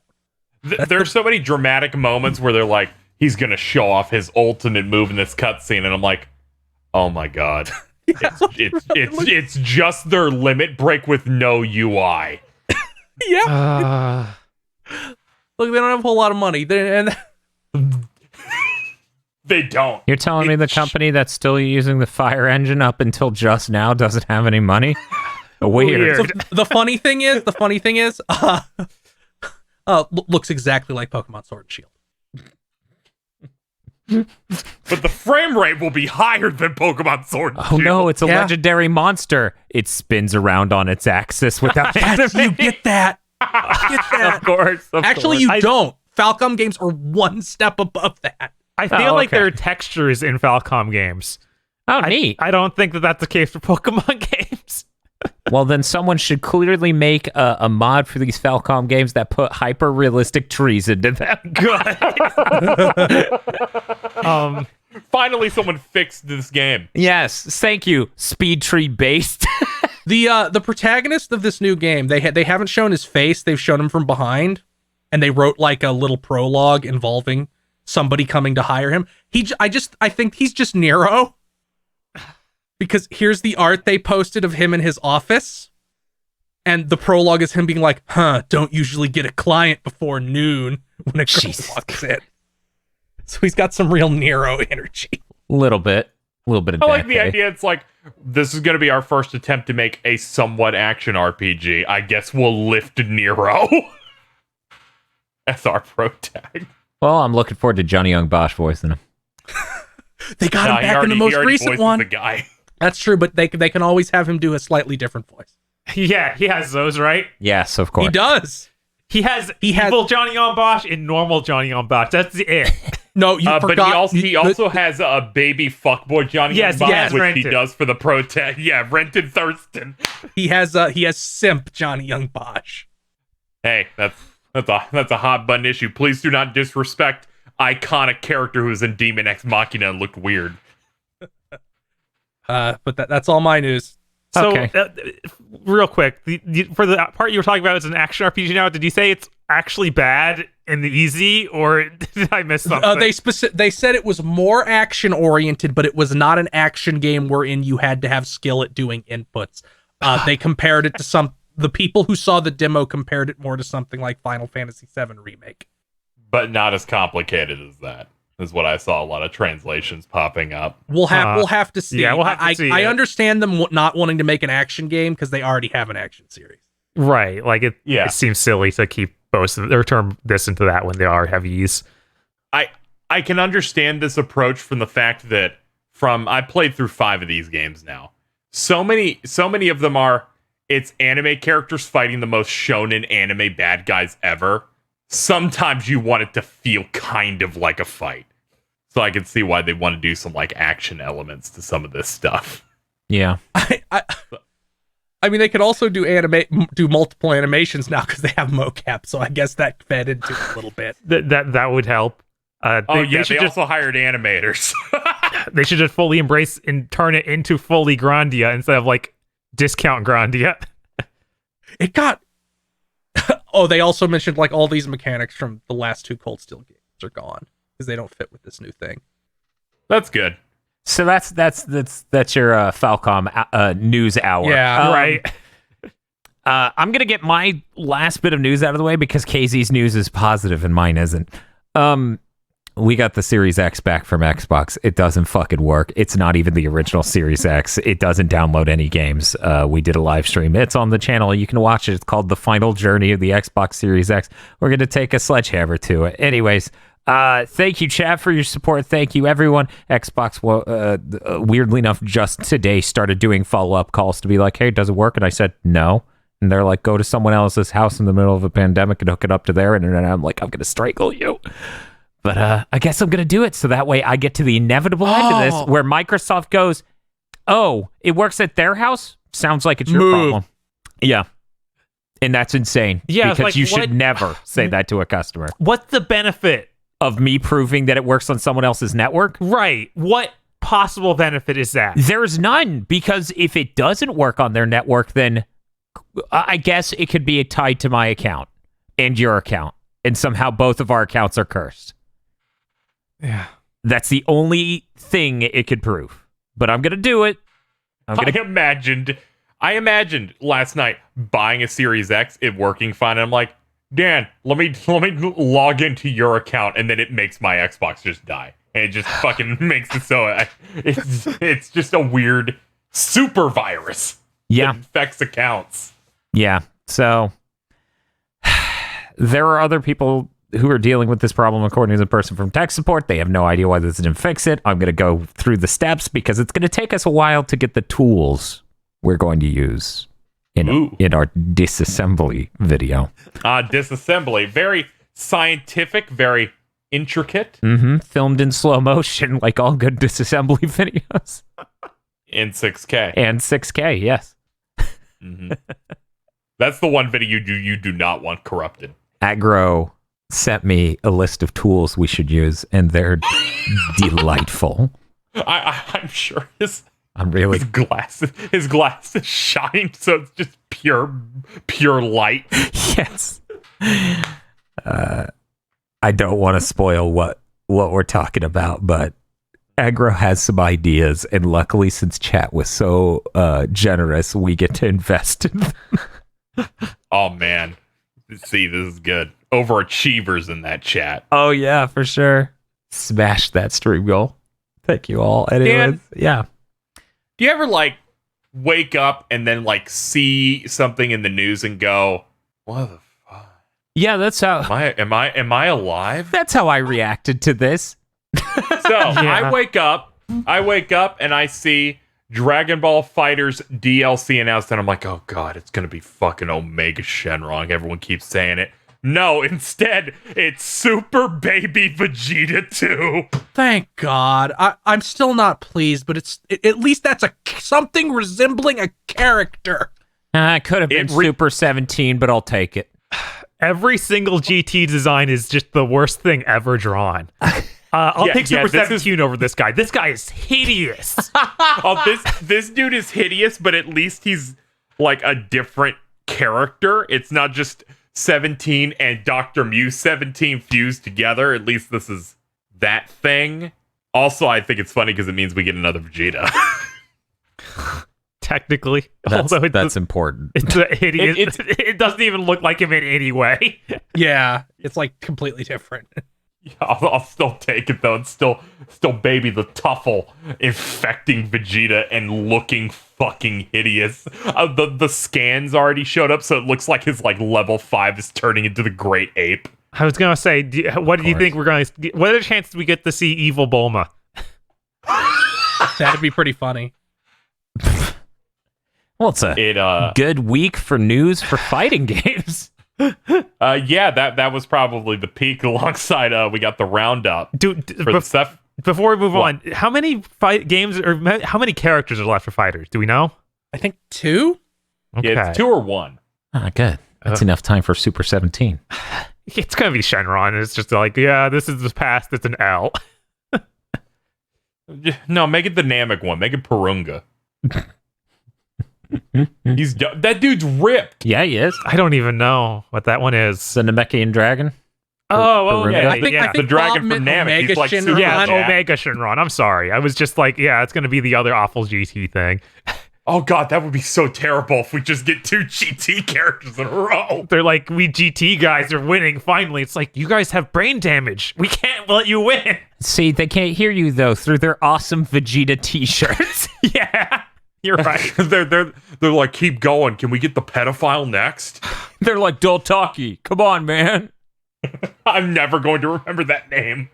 There's so many dramatic moments where they're like, he's going to show off his ultimate move in this cutscene. And I'm like, oh my God. It's just their limit break with no UI. Yeah. Look, they don't have a whole lot of money. They don't. You're telling me the company that's still using the Fire engine up until just now doesn't have any money? Weird. So the funny thing is, looks exactly like Pokemon Sword and Shield. But the frame rate will be higher than Pokemon Sword and Shield. Oh no, it's a legendary monster. It spins around on its axis without You get that. Of course. Actually, you don't. Falcom games are one step above that. I feel like there are textures in Falcom games. Oh, neat. I don't think that's the case for Pokemon games. Well, then someone should clearly make a mod for these Falcom games that put hyper-realistic trees into them. Good. Finally, someone fixed this game. Yes, thank you. Speed tree based. The protagonist of this new game, they haven't shown his face. They've shown him from behind, and they wrote like a little prologue involving somebody coming to hire him. I think he's just Nero. Because here's the art they posted of him in his office. And the prologue is him being like, don't usually get a client before noon when a girl walks in. So he's got some real Nero energy. A little bit of I like the idea. It's like, this is going to be our first attempt to make a somewhat action RPG. I guess we'll lift Nero as our pro tag. Well, I'm looking forward to Johnny Young Bosch voicing him. They got him back in the most recent one. The guy. That's true, but they can always have him do a slightly different voice. Yeah, he has those, right? Yes, of course. He does. He has evil Johnny Young Bosch and normal Johnny Young Bosch. That's it. No, you forgot. But he also has a baby fuckboy Johnny Young Bosch, which rented. he does for the pro tag. Yeah, Rented Thurston. He has simp Johnny Young Bosch. Hey, that's a hot button issue. Please do not disrespect iconic character who was in Demon X Machina and looked weird. But that's all my news. So, Okay. Real quick, for the part you were talking about, it's an action RPG now. Did you say it's actually bad and easy, or did I miss something? They said it was more action oriented, but it was not an action game wherein you had to have skill at doing inputs. They compared it to the people who saw the demo compared it more to something like Final Fantasy VII Remake. But not as complicated as that. is what I saw a lot of translations popping up. We'll have to see. Yeah, we'll have to see. I understand them not wanting to make an action game because they already have an action series. Right. Like it seems silly to keep both or turn this into that when they are heavies. I can understand this approach from the fact that I played through 5 of these games now. So many of them it's anime characters fighting the most shonen anime bad guys ever. Sometimes you want it to feel kind of like a fight. So I can see why they want to do some like action elements to some of this stuff. Yeah. I mean, they could also do multiple animations now because they have mocap. So I guess that fed into it a little bit. That would help. They also hired animators. They should just fully embrace and turn it into fully Grandia instead of like discount Grandia. It got. They also mentioned like all these mechanics from the last 2 Cold Steel games are gone because they don't fit with this new thing. That's good. So that's your Falcom news hour. Yeah, right. I'm gonna get my last bit of news out of the way because KZ's news is positive and mine isn't. We got the Series X back from Xbox. It doesn't fucking work. It's not even the original Series X. It doesn't download any games. We did a live stream. It's on the channel. You can watch it. It's called The Final Journey of the Xbox Series X. We're going to take a sledgehammer to it. Anyways, thank you, chat, for your support. Thank you, everyone. Xbox, weirdly enough, just today started doing follow-up calls to be like, hey, does it work? And I said, no. And they're like, go to someone else's house in the middle of a pandemic and hook it up to their internet. I'm like, I'm going to strangle you. But I guess I'm going to do it so that way I get to the inevitable end of this where Microsoft goes, oh, it works at their house? Sounds like it's your problem. Yeah. And that's insane. Yeah, because you should never say that to a customer. What's the benefit of me proving that it works on someone else's network? Right. What possible benefit is that? There's none, because if it doesn't work on their network, then I guess it could be tied to my account and your account. And somehow both of our accounts are cursed. Yeah. That's the only thing it could prove. But I'm going to do it. I imagined last night buying a Series X, it working fine. And I'm like, Dan, let me log into your account, and then it makes my Xbox just die. And it just fucking makes it so it's just a weird super virus. Yeah. That infects accounts. Yeah. So there are other people who are dealing with this problem, according to the person from tech support. They have no idea why this didn't fix it. I'm going to go through the steps because it's going to take us a while to get the tools we're going to use in our disassembly video. Disassembly. Very scientific, very intricate. Mm-hmm. Filmed in slow motion like all good disassembly videos. In 6K. And 6K, yes. Mm-hmm. That's the one video you do not want corrupted. Aggro sent me a list of tools we should use, and they're delightful. I'm sure his glasses shine, so it's just pure light. Yes. I don't want to spoil what we're talking about, but Aggro has some ideas, and luckily, since chat was so generous, we get to invest in them. Oh man, see, this is good. Overachievers in that chat. Oh yeah, for sure. Smash that stream goal. Thank you all. Anyways, Dan, yeah. Do you ever like wake up and then like see something in the news and go, "What the fuck?" Yeah, that's how. Am I alive? That's how I reacted to this. So yeah. I wake up and I see Dragon Ball FighterZ DLC announced, and I'm like, oh god, it's gonna be fucking Omega Shenron. Everyone keeps saying it. No, instead, it's Super Baby Vegeta 2. Thank God. I'm still not pleased, but at least that's something resembling a character. It could have been Super 17, but I'll take it. Every single GT design is just the worst thing ever drawn. I'll take Super 17 over this guy. This guy is hideous. This dude is hideous, but at least he's like a different character. It's not just 17 and Dr. Mew 17 fused together. At least this is that thing. Also, I think it's funny because it means we get another Vegeta. Technically, that's important. It's a hideous. It doesn't even look like him in any way. Yeah, it's like completely different. I'll still take it though. It's still baby the Tuffle infecting Vegeta and looking fucking hideous. The scans already showed up, so it looks like his level 5 is turning into the Great Ape. I was gonna say, what do you think we're going to? What are the chances we get to see Evil Bulma? That'd be pretty funny. Well, it's a good week for news for fighting games. Yeah, that was probably the peak. Alongside, we got the roundup. Dude, before we move on, how many fight games or how many characters are left for fighters? Do we know? I think 2. Okay. Yeah, it's 2 or 1. Ah, good. That's enough time for Super 17. It's gonna be Shenron. It's just this is the past. It's an L. No, make it the Namek one. Make it Purunga. That dude's ripped. Yeah, he is. I don't even know what that one is. The Namekian dragon. Okay. I think the dragon from Namek. Omega He's like Shenron. Yeah, Omega Shenron. I'm sorry. I was just it's gonna be the other awful GT thing. Oh god, that would be so terrible if we just get 2 GT characters in a row. They're like, we GT guys are winning finally. It's like, you guys have brain damage. We can't let you win. See, they can't hear you though through their awesome Vegeta t-shirts. Yeah. You're right. they're like, keep going. Can we get the pedophile next? They're like, Doltaki, come on, man. I'm never going to remember that name.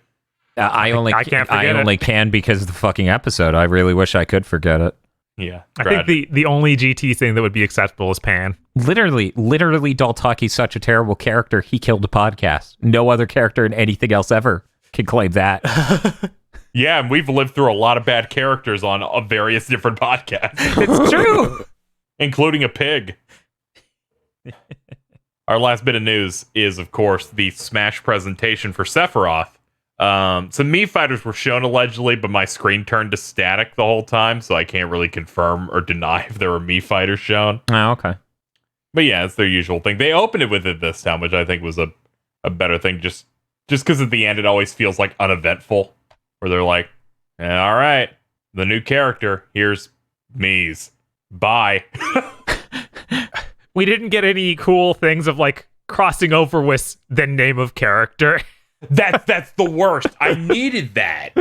I can't forget it. can because of the fucking episode. I really wish I could forget it. Yeah. I think the only GT thing that would be acceptable is Pan. Literally, Doltaki's such a terrible character, he killed a podcast. No other character in anything else ever can claim that. Yeah, and we've lived through a lot of bad characters on various different podcasts. It's true. Including a pig. Our last bit of news is, of course, the Smash presentation for Sephiroth. Some Mii fighters were shown allegedly, but my screen turned to static the whole time, so I can't really confirm or deny if there were Mii fighters shown. Oh, okay. But yeah, it's their usual thing. They opened it with it this time, which I think was a better thing, just because at the end it always feels like uneventful, where they're like, all right, the new character, here's Mii's. Bye. We didn't get any cool things of crossing over with the name of character. That's the worst. I needed that.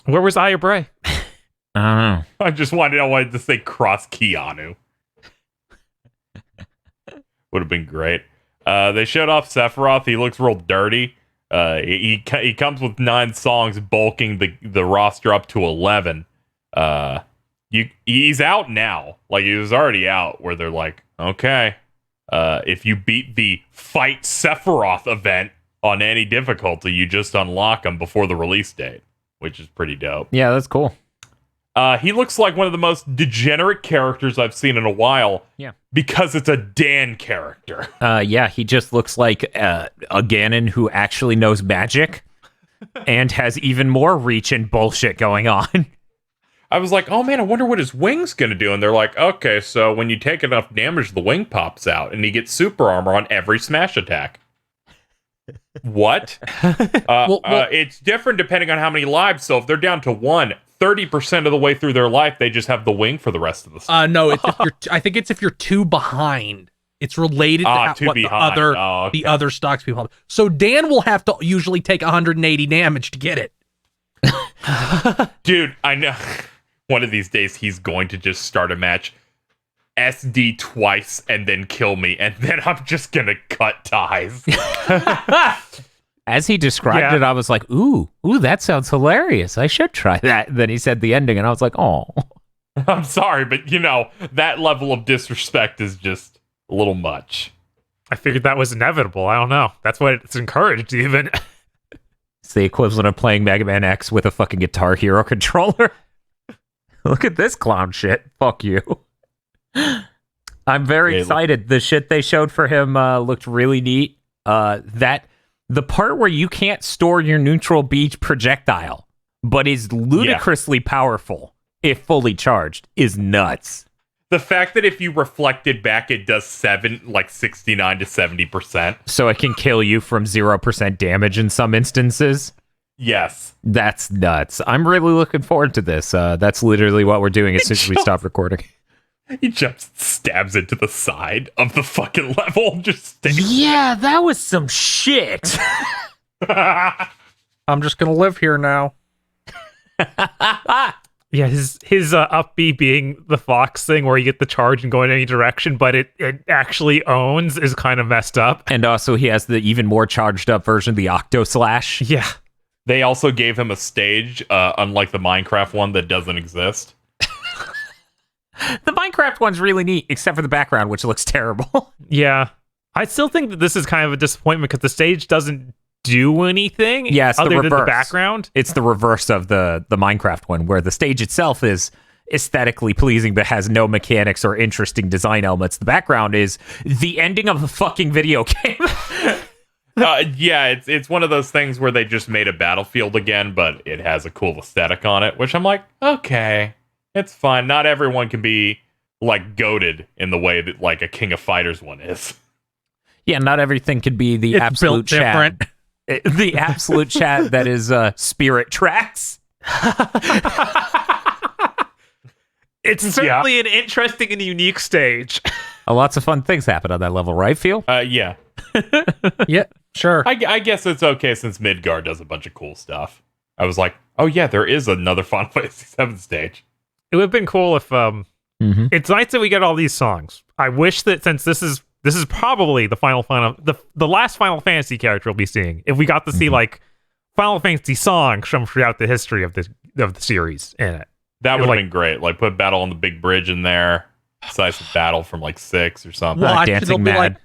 Where was Aya Bray? I don't know. I wanted to say cross Keanu. Would have been great. They showed off Sephiroth. He looks real dirty. He comes with 9 songs, bulking the roster up to 11. He's out now. He was already out. Where they're like, okay, if you beat the Fight Sephiroth event on any difficulty, you just unlock him before the release date, which is pretty dope. Yeah, that's cool. He looks like one of the most degenerate characters I've seen in a while. Yeah. Because it's a Dan character. Yeah, he just looks like a Ganon who actually knows magic and has even more reach and bullshit going on. I was like, oh man, I wonder what his wing's gonna do. And they're like, okay, so when you take enough damage, the wing pops out and he gets super armor on every smash attack. What? It's different depending on how many lives. So if they're down to 1, 30% of the way through their life, they just have the wing for the rest of the stuff. No, I think it's if you're 2 behind. It's related to what the other stocks people have. So Dan will have to usually take 180 damage to get it. Dude, I know. One of these days he's going to just start a match, SD twice, and then kill me, and then I'm just gonna cut ties. As he described it, I was like, ooh, that sounds hilarious. I should try that. Then he said the ending, and I was like, oh. I'm sorry, but that level of disrespect is just a little much. I figured that was inevitable. I don't know. That's what it's encouraged, even. It's the equivalent of playing Mega Man X with a fucking Guitar Hero controller. Look at this clown shit. Fuck you. I'm very excited. The shit they showed for him looked really neat. The part where you can't store your neutral beach projectile, but is ludicrously powerful if fully charged, is nuts. The fact that if you reflect it back, it does 69 to 70%. So it can kill you from 0% damage in some instances. Yes. That's nuts. I'm really looking forward to this. That's literally what we're doing as soon as we stop recording. He just stabs it to the side of the fucking level. Yeah, that was some shit. I'm just gonna live here now. Yeah, his up B being the Fox thing where you get the charge and go in any direction, but it actually owns is kind of messed up. And also he has the even more charged up version of the Octo Slash. Yeah. They also gave him a stage, unlike the Minecraft one that doesn't exist. The Minecraft one's really neat, except for the background, which looks terrible. Yeah. I still think that this is kind of a disappointment because the stage doesn't do anything Yes, other the than the reverse. background. It's the reverse of the Minecraft one, where the stage itself is aesthetically pleasing but has no mechanics or interesting design elements. The background is the ending of a fucking video game. Yeah, it's one of those things where they just made a Battlefield again, but it has a cool aesthetic on it, which I'm like, okay, it's fine. Not everyone can be like goated in the way that like a King of Fighters one is. Yeah, not everything could be the It's absolute built different. chat. The absolute chat that is Spirit Tracks. It's certainly an interesting and unique stage. Lots of fun things happen on that level, right, Phil? Yeah. Yeah, sure. I guess it's okay since Midgard does a bunch of cool stuff. I was like, oh yeah, there is another Final Fantasy VII stage. It would have been cool if it's nice that we get all these songs. I wish that since this is probably the the last Final Fantasy character we'll be seeing. If we got to see like Final Fantasy songs from throughout the history of the series in it, That would have been great. Like put Battle on the Big Bridge in there. Size of Battle from like 6 or something. Watch, Dancing it'll be Mad.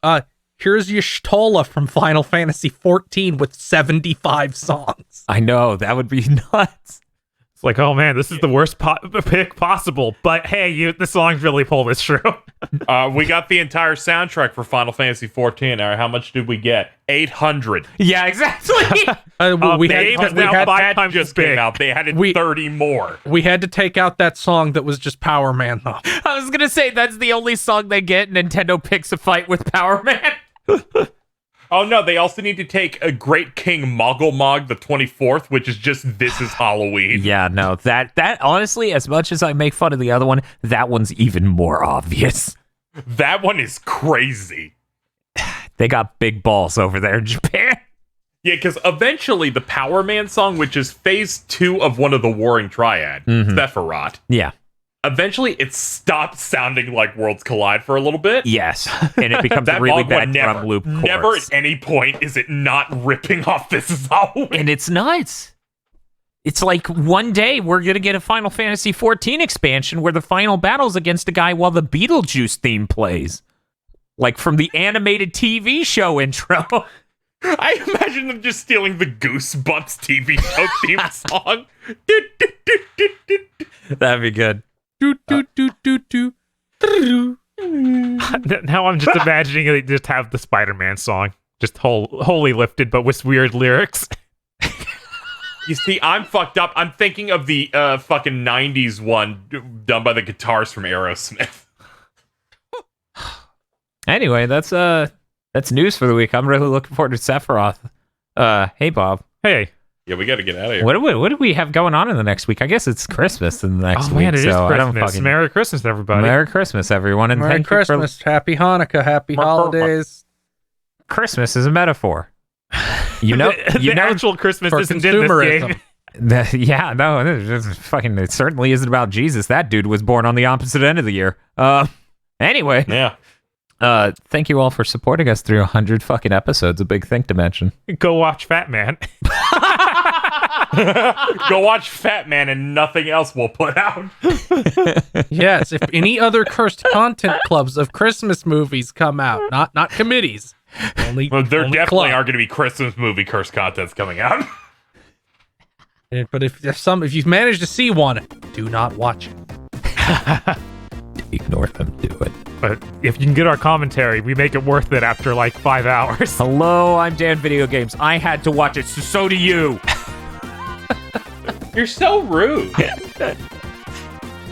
like, here's Y'shtola from Final Fantasy 14 with 75 songs. I know, that would be nuts. it's like, oh man, this is the worst pick possible. But hey, the songs really pull this through. We got the entire soundtrack for Final Fantasy 14. How much did we get? 800. Yeah, exactly. We Babe is now had 5 times Just as big. came out. They had 30 more. we had to take out that song that was just Power Man, though. I was gonna say that's the only song they get. Nintendo picks a fight with Power Man. Oh no, they also need to take a Great King Moggle the 24th, which is just This Is Halloween. Yeah, no, that honestly, as much as I make fun of the other one, that one's even more obvious. That one is crazy. They got big balls over there in Japan. Yeah, because eventually the Power Man song, which is phase 2 of one of the Warring Triad, Sephiroth, Yeah. eventually it stopped sounding like Worlds Collide for a little bit. Yes, and it becomes a That really Mogg bad one drum loop chorus. never at any point is it not ripping off This Is Halloween. And it's nuts. It's like one day we're gonna get a Final Fantasy 14 expansion where the final battle's against a guy while the Beetlejuice theme plays, like from the animated TV show intro. I imagine them just stealing the Goosebumps TV show theme song. That'd be good. Now I'm just imagining they just have the Spider-Man song, just wholly lifted, but with weird lyrics. You see, I'm fucked up. I'm thinking of the fucking 90s one done by the guitars from Aerosmith. Anyway, that's news for the week. I'm really looking forward to Sephiroth. Hey Bob. Hey. Yeah, we got to get out of here. What do we have going on in the next week? I guess it's Christmas in the next Oh week. man, it is so I don't Christmas. fucking... Merry Christmas, everybody. Merry Christmas, everyone, and Merry thank Christmas, Happy Hanukkah, Happy Holidays. you for... Christmas is a metaphor. You know, the actual Christmas for isn't in this consumerism. game. Yeah, no, it certainly isn't about Jesus. That dude was born on the opposite end of the year. Anyway, Yeah. thank you all for supporting us through 100 fucking episodes of Big Think Dimension. Go watch Fat Man. Go watch Fat Man and nothing else we'll put out. Yes, if any other cursed content clubs of Christmas movies come out, not committees. Only, Well, there only definitely club. are going to be Christmas movie curse contents coming out. But if you've managed to see one, do not watch it. Ignore them, do it. But if you can get our commentary, we make it worth it after like 5 hours. Hello, I'm Dan Video Games. I had to watch it, so do you. You're so rude.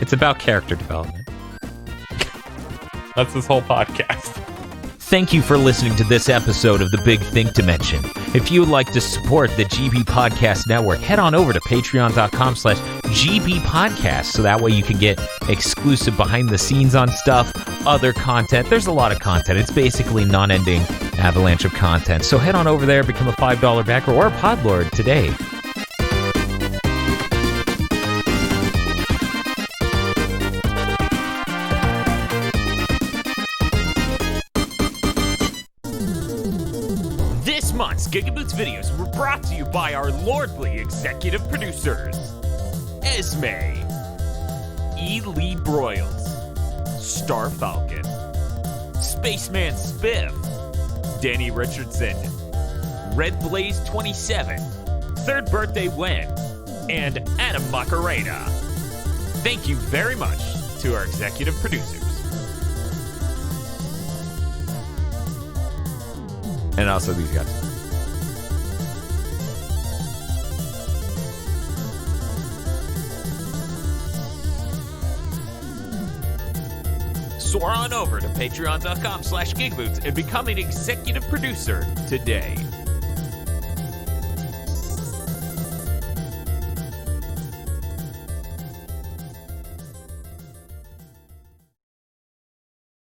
It's about character development. That's this whole podcast. Thank you for listening to this episode of the Big Think Dimension. If you would like to support the GB Podcast Network, head on over to patreon.com/GB Podcast so that way you can get exclusive behind the scenes on stuff, other content. There's a lot of content. It's basically non-ending avalanche of content. So head on over there, become a $5 backer or a Podlord today. This month's GigaBoots videos were brought to you by our lordly executive producers, Esme, E. Lee Broyles, Star Falcon, Spaceman Spiff, Danny Richardson, Red Blaze 27, Third Birthday Wen, and Adam Macarena. Thank you very much to our executive producers. And also these guys. Soar on over to patreon.com/GigaBoots and become an executive producer today.